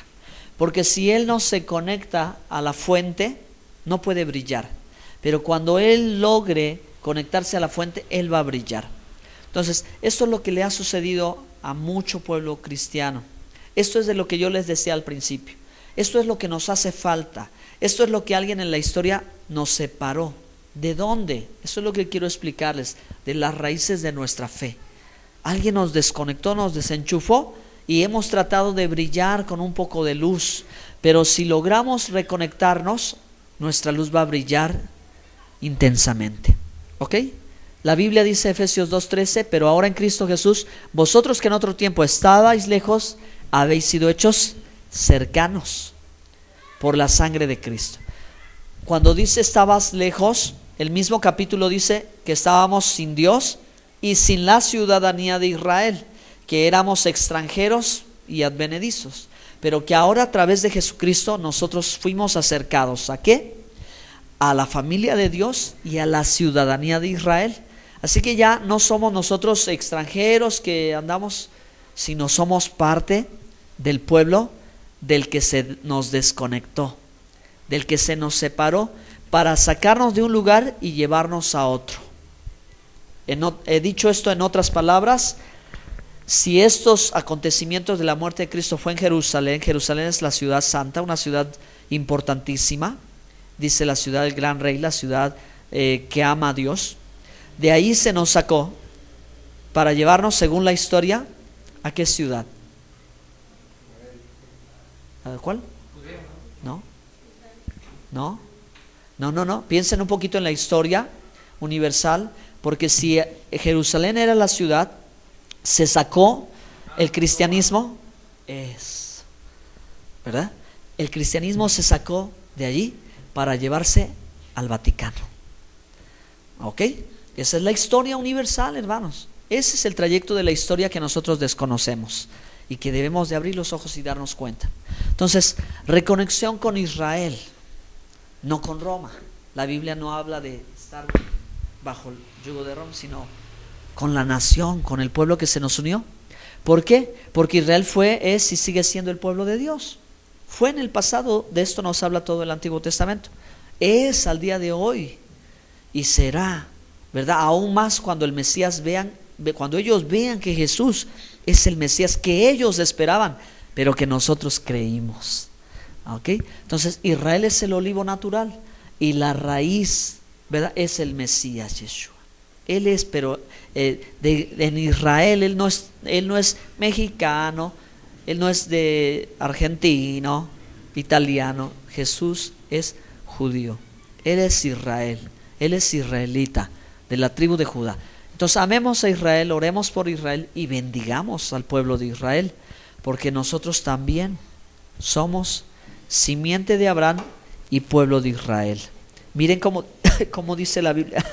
Porque si él no se conecta a la fuente, no puede brillar. Pero cuando él logre conectarse a la fuente, él va a brillar. Entonces, esto es lo que le ha sucedido a mucho pueblo cristiano. Esto es de lo que yo les decía al principio. Esto es lo que nos hace falta. Esto es lo que alguien en la historia nos separó. ¿De dónde? Eso es lo que quiero explicarles, de las raíces de nuestra fe. Alguien nos desconectó, nos desenchufó y hemos tratado de brillar con un poco de luz. Pero si logramos reconectarnos, nuestra luz va a brillar intensamente. ¿Ok? La Biblia dice, Efesios 2:13, pero ahora en Cristo Jesús, vosotros que en otro tiempo estabais lejos, habéis sido hechos cercanos por la sangre de Cristo. Cuando dice estabas lejos, el mismo capítulo dice que estábamos sin Dios y sin la ciudadanía de Israel, que éramos extranjeros y advenedizos, pero que ahora a través de Jesucristo nosotros fuimos acercados. ¿A qué? A la familia de Dios y a la ciudadanía de Israel. Así que ya no somos nosotros extranjeros que andamos, sino somos parte del pueblo del que se nos desconectó, del que se nos separó para sacarnos de un lugar y llevarnos a otro. He dicho esto en otras palabras. Si estos acontecimientos de la muerte de Cristo fue en Jerusalén, Jerusalén es la ciudad santa, una ciudad importantísima, dice la ciudad del gran rey, la ciudad que ama a Dios. De ahí se nos sacó para llevarnos, según la historia, ¿a qué ciudad? ¿A cuál? No. Piensen un poquito en la historia universal, porque si Jerusalén era la ciudad, se sacó el cristianismo, ¿verdad? El cristianismo se sacó de allí para llevarse al Vaticano. ¿Ok? Esa es la historia universal, hermanos. Ese es el trayecto de la historia que nosotros desconocemos y que debemos de abrir los ojos y darnos cuenta. Entonces, reconexión con Israel, no con Roma. La Biblia no habla de estar bajo el yugo de Roma, sino con la nación, con el pueblo que se nos unió. ¿Por qué? Porque Israel es y sigue siendo el pueblo de Dios. Fue en el pasado, de esto nos habla todo el Antiguo Testamento. Es al día de hoy y será, ¿verdad? Aún más cuando el Mesías cuando ellos vean que Jesús es el Mesías que ellos esperaban, pero que nosotros creímos. ¿Ok? Entonces Israel es el olivo natural y la raíz, ¿verdad?, es el Mesías Yeshua. Él es, pero en Israel él no es mexicano, él no es de argentino, italiano. Jesús es judío. Él es Israel. Él es israelita, de la tribu de Judá. Entonces amemos a Israel, oremos por Israel y bendigamos al pueblo de Israel, porque nosotros también somos simiente de Abraham y pueblo de Israel. Miren cómo dice la Biblia.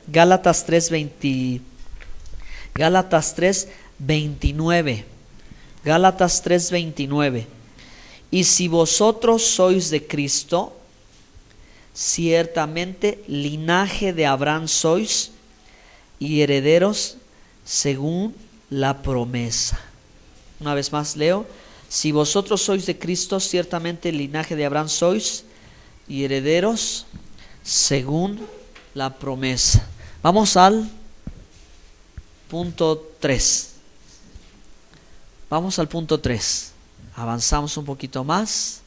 Gálatas 3:29. Gálatas 3:29. Y si vosotros sois de Cristo, ciertamente linaje de Abraham sois y herederos según la promesa. Una vez más leo. Si vosotros sois de Cristo, ciertamente linaje de Abraham sois y herederos según la promesa. Vamos al punto 3. Vamos al punto 3. Avanzamos un poquito más.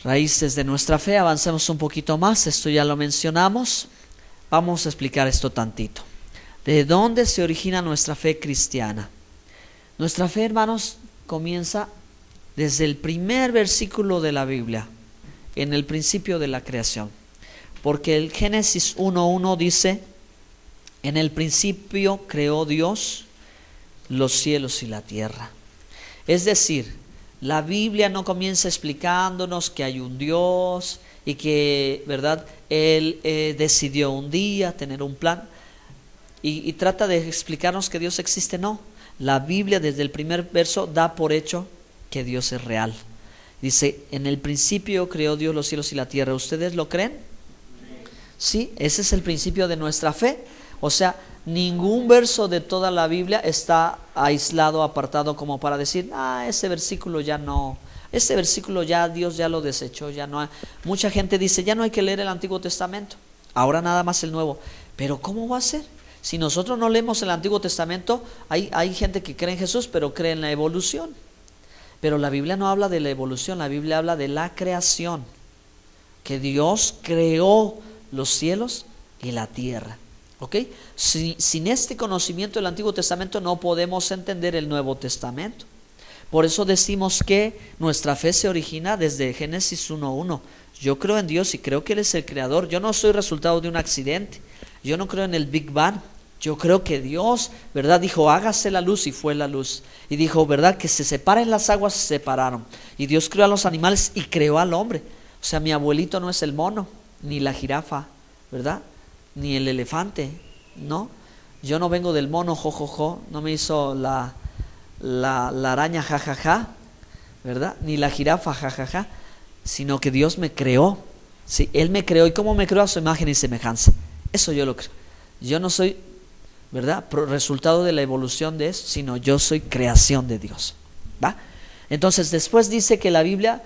Raíces de nuestra fe, avancemos un poquito más. Esto ya lo mencionamos. vamos a explicar esto tantito. ¿De dónde se origina nuestra fe cristiana? Nuestra fe, hermanos, comienza desde el primer versículo de la Biblia, en el principio de la creación. Porque el Génesis 1:1 dice: en el principio creó Dios los cielos y la tierra. Es decir, la Biblia no comienza explicándonos que hay un Dios y que, ¿verdad?, Él decidió un día tener un plan y trata de explicarnos que Dios existe. No, la Biblia desde el primer verso da por hecho que Dios es real. Dice: en el principio creó Dios los cielos y la tierra. ¿Ustedes lo creen? Sí, ese es el principio de nuestra fe. O sea, ningún verso de toda la Biblia está aislado, apartado, como para decir: ese versículo ya no, ese versículo ya Dios ya lo desechó, ya no hay. Mucha gente dice: ya no hay que leer el Antiguo Testamento, ahora nada más el Nuevo. Pero ¿cómo va a ser? Si nosotros no leemos el Antiguo Testamento, hay gente que cree en Jesús, pero cree en la evolución. Pero la Biblia no habla de la evolución, la Biblia habla de la creación, que Dios creó los cielos y la tierra. ¿Ok? Sin este conocimiento del Antiguo Testamento no podemos entender el Nuevo Testamento. Por eso decimos que nuestra fe se origina desde Génesis 1:1. Yo creo en Dios y creo que Él es el creador. Yo no soy resultado de un accidente. Yo no creo en el Big Bang. Yo creo que Dios, ¿verdad?, dijo: hágase la luz, y fue la luz. Y dijo, ¿verdad?, que se separen las aguas, se separaron. Y Dios creó a los animales y creó al hombre. O sea, mi abuelito no es el mono, ni la jirafa, ¿verdad?, ni el elefante, ¿no? Yo no vengo del mono, jojojo, no me hizo la araña, jajaja, ¿verdad?, ni la jirafa, jajaja, sino que Dios me creó. Sí, Él me creó. ¿Y cómo me creó? A su imagen y semejanza. Eso yo lo creo. Yo no soy, ¿verdad?, resultado de la evolución de eso, sino yo soy creación de Dios, ¿va? Entonces después dice que la Biblia,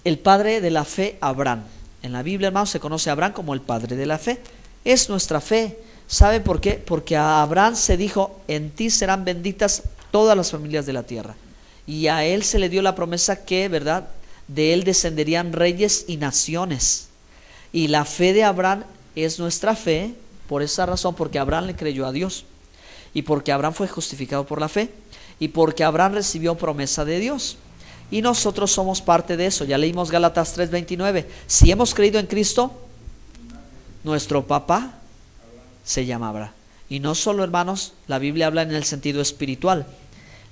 el padre de la fe, Abraham. En la Biblia, hermanos, se conoce a Abraham como el padre de la fe. Es nuestra fe. ¿Sabe por qué? Porque a Abraham se dijo: en ti serán benditas todas las familias de la tierra. Y a él se le dio la promesa que, ¿verdad?, de él descenderían reyes y naciones. Y la fe de Abraham es nuestra fe, por esa razón, porque Abraham le creyó a Dios, y porque Abraham fue justificado por la fe, y porque Abraham recibió promesa de Dios. Y nosotros somos parte de eso. Ya leímos Gálatas 3:29. Si hemos creído en Cristo, nuestro papá se llama Abraham. Y no solo, hermanos, la Biblia habla en el sentido espiritual,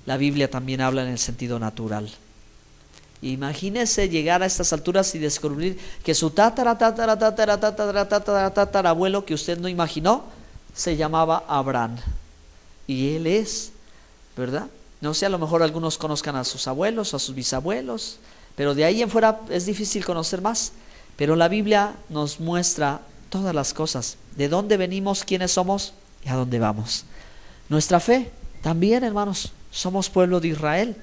la Biblia también habla en el sentido natural. Imagínese llegar a estas alturas y descubrir que su tatarabuelo, que usted no imaginó, se llamaba Abraham. Y él es, ¿verdad? No sé, a lo mejor algunos conozcan a sus abuelos o a sus bisabuelos, pero de ahí en fuera es difícil conocer más. Pero la Biblia nos muestra todas las cosas, de dónde venimos, quiénes somos y a dónde vamos. Nuestra fe también, hermanos, somos pueblo de Israel.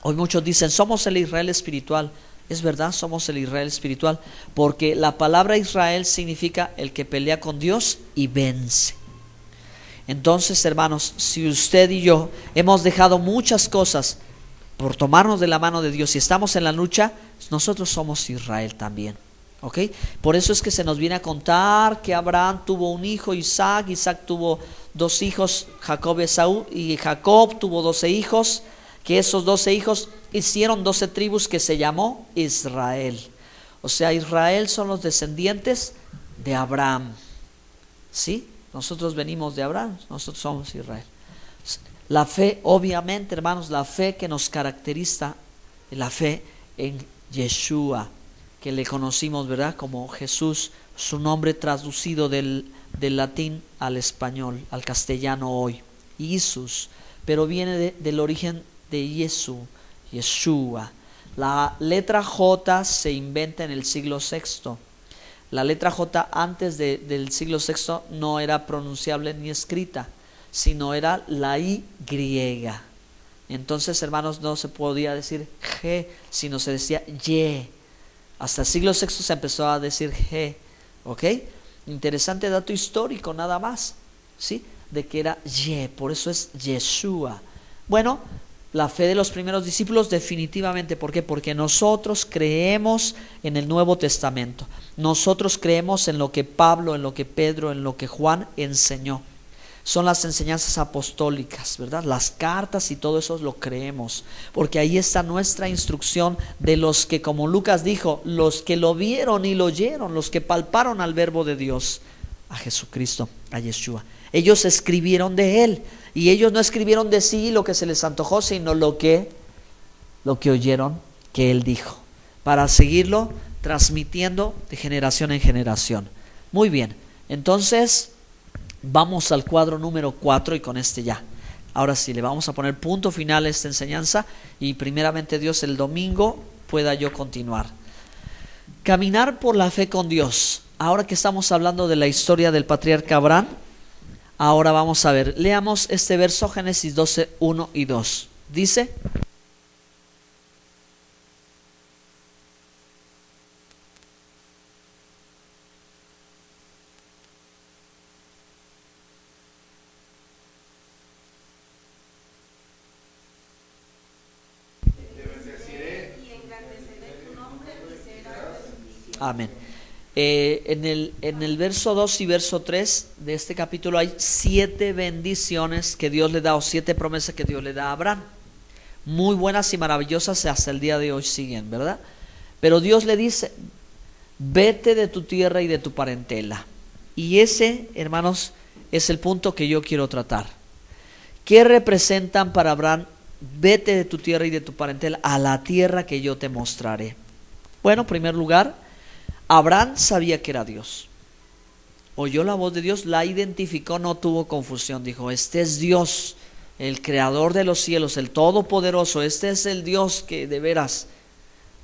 Hoy muchos dicen: somos el Israel espiritual. Es verdad, somos el Israel espiritual, porque la palabra Israel significa el que pelea con Dios y vence. Entonces, hermanos, si usted y yo hemos dejado muchas cosas por tomarnos de la mano de Dios y estamos en la lucha, nosotros somos Israel también. ¿Ok? Por eso es que se nos viene a contar que Abraham tuvo un hijo, Isaac. Isaac tuvo 2 hijos, Jacob y Esaú. Y Jacob tuvo 12 hijos, que esos 12 hijos hicieron 12 tribus que se llamó Israel. O sea, Israel son los descendientes de Abraham. ¿Sí? Nosotros venimos de Abraham, nosotros somos Israel. La fe, obviamente, hermanos, la fe que nos caracteriza, la fe en Yeshua, que le conocimos, ¿verdad?, como Jesús, su nombre traducido del latín al español, al castellano hoy, Jesús, pero viene del origen de Yeshua. La letra J se inventa en el siglo VI. La letra J antes del siglo VI no era pronunciable ni escrita, sino era la Y griega. Entonces, hermanos, no se podía decir G, sino se decía Y. Hasta el siglo VI se empezó a decir G. ¿Ok? Interesante dato histórico nada más, ¿sí?, de que era Y, por eso es Yeshua. Bueno, la fe de los primeros discípulos? Definitivamente. ¿Por qué? Porque nosotros creemos en el Nuevo Testamento. Nosotros creemos en lo que Pablo, en lo que Pedro, en lo que Juan enseñó. Son las enseñanzas apostólicas, ¿verdad? Las cartas y todo eso lo creemos, porque ahí está nuestra instrucción de los que, como Lucas dijo, los que lo vieron y lo oyeron, los que palparon al verbo de Dios, a Jesucristo, a Yeshua. Ellos escribieron de Él, y ellos no escribieron de sí lo que se les antojó, sino lo que oyeron que Él dijo, para seguirlo transmitiendo de generación en generación. Muy bien, entonces vamos al cuadro número 4 y con este ya. Ahora sí, le vamos a poner punto final a esta enseñanza y primeramente Dios el domingo pueda yo continuar. Caminar por la fe con Dios. Ahora que estamos hablando de la historia del patriarca Abraham, ahora vamos a ver, leamos este verso, Génesis 12, 1 y 2. Dice: amén. En el verso 2 y verso 3 de este capítulo hay 7 bendiciones que Dios le da, o 7 promesas que Dios le da a Abraham. Muy buenas y maravillosas, hasta el día de hoy siguen, ¿verdad? Pero Dios le dice: vete de tu tierra y de tu parentela. Y ese, hermanos, es el punto que yo quiero tratar. ¿Qué representan para Abraham? Vete de tu tierra y de tu parentela a la tierra que yo te mostraré. Bueno, en primer lugar, Abraham sabía que era Dios. Oyó la voz de Dios, la identificó, no tuvo confusión. Dijo: este es Dios, el creador de los cielos, el todopoderoso. Este es el Dios que de veras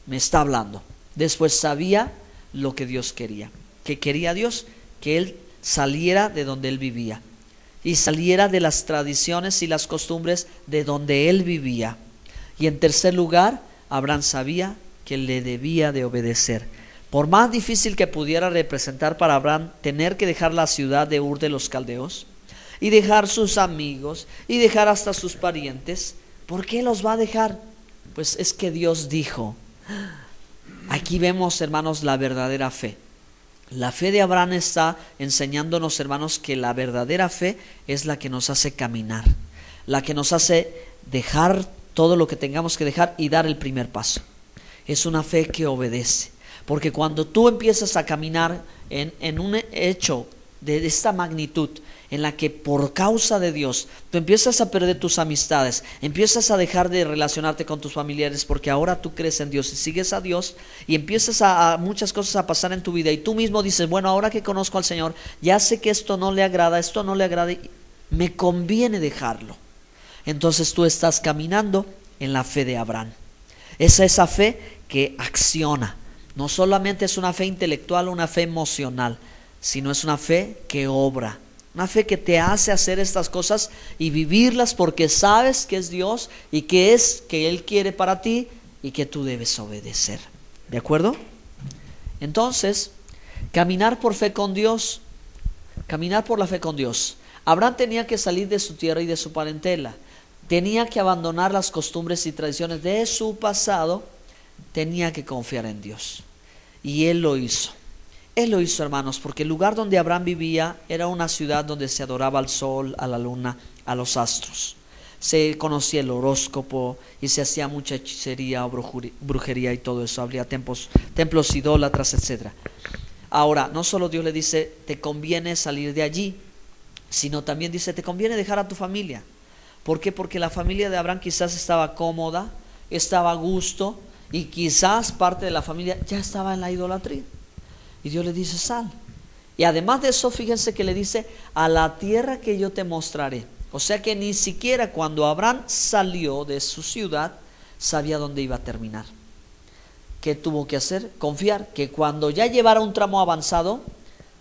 me está hablando. Después sabía lo que Dios quería. ¿Qué quería Dios? Que él saliera de donde él vivía y saliera de las tradiciones y las costumbres de donde él vivía. Y en tercer lugar, Abraham sabía que le debía de obedecer. Por más difícil que pudiera representar para Abraham tener que dejar la ciudad de Ur de los Caldeos y dejar sus amigos y dejar hasta sus parientes, ¿por qué los va a dejar? Pues es que Dios dijo. Aquí vemos, hermanos, la verdadera fe. La fe de Abraham está enseñándonos, hermanos, que la verdadera fe es la que nos hace caminar, la que nos hace dejar todo lo que tengamos que dejar y dar el primer paso. Es una fe que obedece. Porque cuando tú empiezas a caminar en un hecho de esta magnitud, en la que por causa de Dios tú empiezas a perder tus amistades, empiezas a dejar de relacionarte con tus familiares, porque ahora tú crees en Dios y sigues a Dios, y empiezas a muchas cosas a pasar en tu vida, y tú mismo dices: bueno, ahora que conozco al Señor, ya sé que esto no le agrada, me conviene dejarlo. Entonces tú estás caminando en la fe de Abraham. Esa fe que acciona. No solamente es una fe intelectual o una fe emocional, sino es una fe que obra. Una fe que te hace hacer estas cosas y vivirlas porque sabes que es Dios y que es que Él quiere para ti y que tú debes obedecer. ¿De acuerdo? Entonces, caminar por fe con Dios. Caminar por la fe con Dios. Abraham tenía que salir de su tierra y de su parentela. Tenía que abandonar las costumbres y tradiciones de su pasado. Tenía que confiar en Dios. Y él lo hizo. Él lo hizo, hermanos, porque el lugar donde Abraham vivía era una ciudad donde se adoraba al sol, a la luna, a los astros. Se conocía el horóscopo y se hacía mucha hechicería o brujería y todo eso. Habría templos idólatras, etc. Ahora, no solo Dios le dice: te conviene salir de allí, sino también dice: te conviene dejar a tu familia. ¿Por qué? Porque la familia de Abraham quizás estaba cómoda, estaba a gusto, y quizás parte de la familia ya estaba en la idolatría. Y Dios le dice: sal. Y además de eso, fíjense que le dice: a la tierra que yo te mostraré. O sea que ni siquiera cuando Abraham salió de su ciudad sabía dónde iba a terminar. ¿Qué tuvo que hacer? Confiar que cuando ya llevara un tramo avanzado,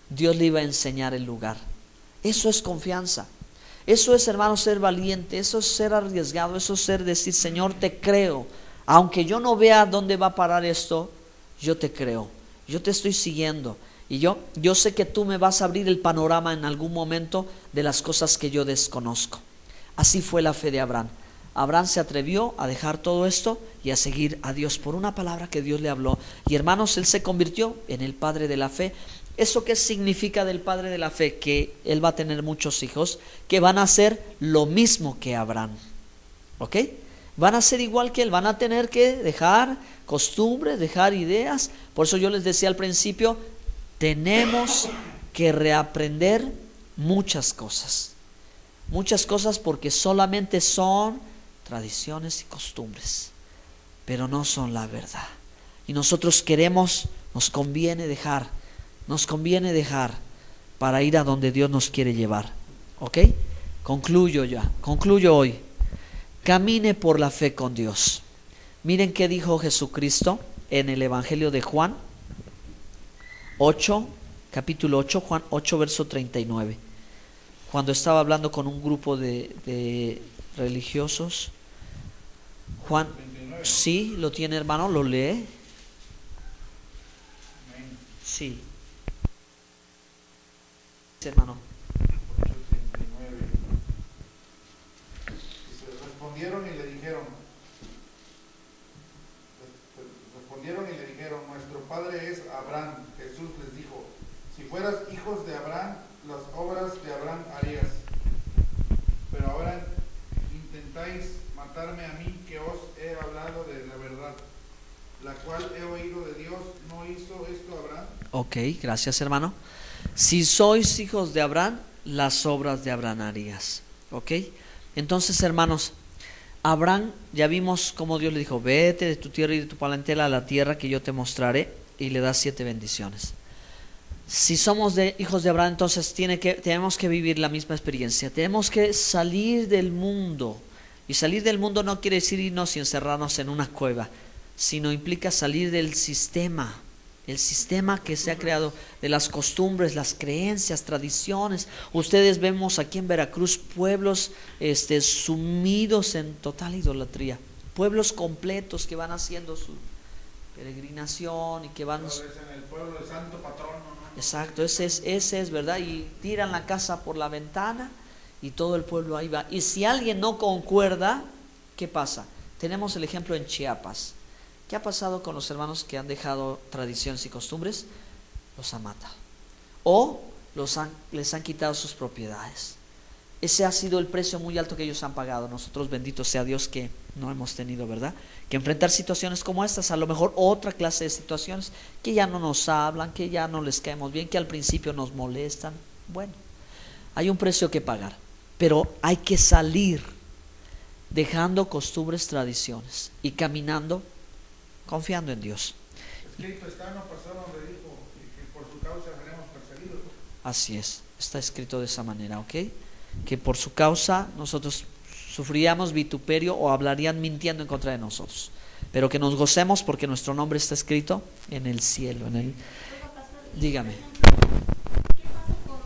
Dios le iba a enseñar el lugar. Eso es confianza. Eso es, hermano, ser valiente. Eso es ser arriesgado. Eso es decir: Señor, te creo. Aunque yo no vea dónde va a parar esto, yo te creo, yo te estoy siguiendo. Y yo sé que tú me vas a abrir el panorama en algún momento de las cosas que yo desconozco. Así fue la fe de Abraham. Abraham se atrevió a dejar todo esto y a seguir a Dios por una palabra que Dios le habló. Y hermanos, él se convirtió en el padre de la fe. ¿Eso qué significa del padre de la fe? Que él va a tener muchos hijos que van a hacer lo mismo que Abraham. ¿Ok? Van a ser igual que él, van a tener que dejar costumbres, dejar ideas. Por eso yo les decía al principio, tenemos que reaprender muchas cosas. Muchas cosas porque solamente son tradiciones y costumbres, pero no son la verdad. Y nosotros nos conviene dejar para ir a donde Dios nos quiere llevar. ¿Ok? Concluyo hoy. Camine por la fe con Dios. Miren qué dijo Jesucristo en el Evangelio de Juan 8, capítulo 8, Juan 8, verso 39. Cuando estaba hablando con un grupo de religiosos. Juan, sí, lo tiene, hermano, lo lee. Sí. Hermano. Respondieron y le dijeron, nuestro padre es Abraham. Jesús les dijo, si fueras hijos de Abraham, las obras de Abraham harías. Pero ahora intentáis matarme a mí, que os he hablado de la verdad, la cual he oído de Dios. ¿No hizo esto Abraham? Ok, gracias, hermano. Si sois hijos de Abraham, las obras de Abraham harías. Ok, entonces, hermanos, Abraham, ya vimos cómo Dios le dijo, vete de tu tierra y de tu parentela a la tierra que yo te mostraré, y le da 7 bendiciones. Si somos hijos de Abraham, entonces tenemos que vivir la misma experiencia. Tenemos que salir del mundo. Y salir del mundo no quiere decir irnos y encerrarnos en una cueva, sino implica salir del sistema. El sistema que se ha creado, de las costumbres, las creencias, tradiciones. Ustedes vemos aquí en Veracruz pueblos sumidos en total idolatría. Pueblos completos que van haciendo su peregrinación y que van... en el pueblo del santo patrono, ¿no? Exacto, ese es, ¿verdad? Y tiran la casa por la ventana y todo el pueblo ahí va. Y si alguien no concuerda, ¿qué pasa? Tenemos el ejemplo en Chiapas. ¿Qué ha pasado con los hermanos que han dejado tradiciones y costumbres? Los han matado. O les han quitado sus propiedades. Ese ha sido el precio muy alto que ellos han pagado. Nosotros, bendito sea Dios, que no hemos tenido, ¿verdad?, que enfrentar situaciones como estas, a lo mejor otra clase de situaciones que ya no nos hablan, que ya no les caemos bien, que al principio nos molestan. Bueno, hay un precio que pagar, pero hay que salir dejando costumbres, tradiciones y caminando confiando en Dios. Escrito está, no pasó donde dijo que por su causa seremos perseguidos. Así es, está escrito de esa manera, ¿ok? Que por su causa nosotros sufriríamos vituperio o hablarían mintiendo en contra de nosotros, pero que nos gocemos porque nuestro nombre está escrito en el cielo, Dígame. ¿Qué pasa con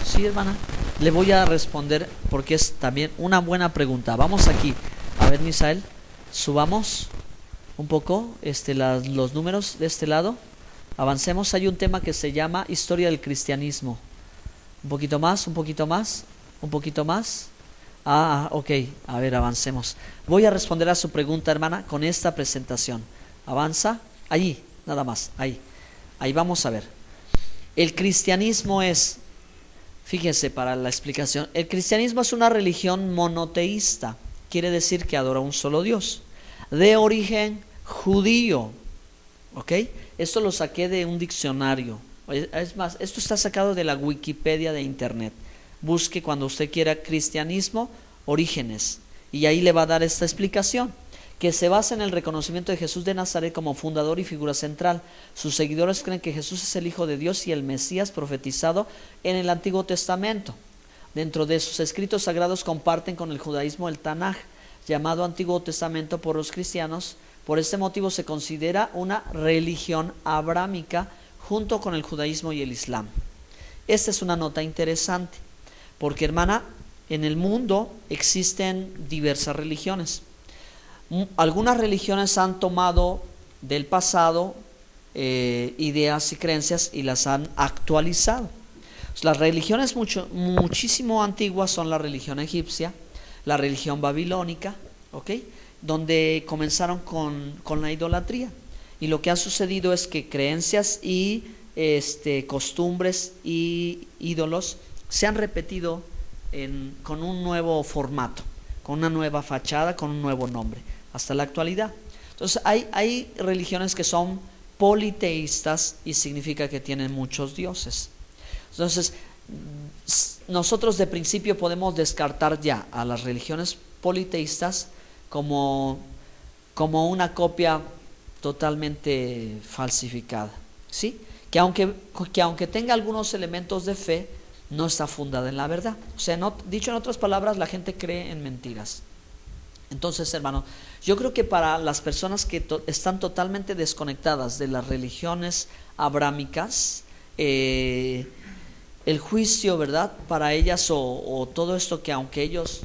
Sí, hermana, le voy a responder porque es también una buena pregunta. Vamos aquí, a ver, Misael, subamos un poco los números de este lado, avancemos. Hay un tema que se llama historia del cristianismo. Un poquito más, un poquito más, un poquito más. Ok, a ver, avancemos. Voy a responder a su pregunta, hermana, con esta presentación. Avanza, allí, nada más, ahí vamos a ver. El cristianismo es... Fíjense para la explicación, el cristianismo es una religión monoteísta, quiere decir que adora un solo Dios, de origen judío, ¿ok? Esto lo saqué de un diccionario, es más, esto está sacado de la Wikipedia de internet. Busque cuando usted quiera cristianismo, orígenes, y ahí le va a dar esta explicación, que se basa en el reconocimiento de Jesús de Nazaret como fundador y figura central. Sus seguidores creen que Jesús es el Hijo de Dios y el Mesías profetizado en el Antiguo Testamento. Dentro de sus escritos sagrados comparten con el judaísmo el Tanaj, llamado Antiguo Testamento por los cristianos. Por este motivo se considera una religión abrámica junto con el judaísmo y el islam. Esta es una nota interesante, porque hermana, en el mundo existen diversas religiones. Algunas religiones han tomado del pasado ideas y creencias y las han actualizado. Las religiones muchísimo antiguas son la religión egipcia, la religión babilónica, ¿ok?, donde comenzaron con la idolatría. Y lo que ha sucedido es que creencias y costumbres y ídolos se han repetido con un nuevo formato, con una nueva fachada, con un nuevo nombre, hasta la actualidad. Entonces hay religiones que son politeístas y significa que tienen muchos dioses. Entonces nosotros de principio podemos descartar ya a las religiones politeístas como una copia totalmente falsificada, ¿sí? Que aunque tenga algunos elementos de fe, no está fundada en la verdad. O sea, dicho en otras palabras, la gente cree en mentiras. Entonces, hermano, yo creo que para las personas que están totalmente desconectadas de las religiones abrámicas, el juicio, ¿verdad?, para ellas o todo esto que aunque ellos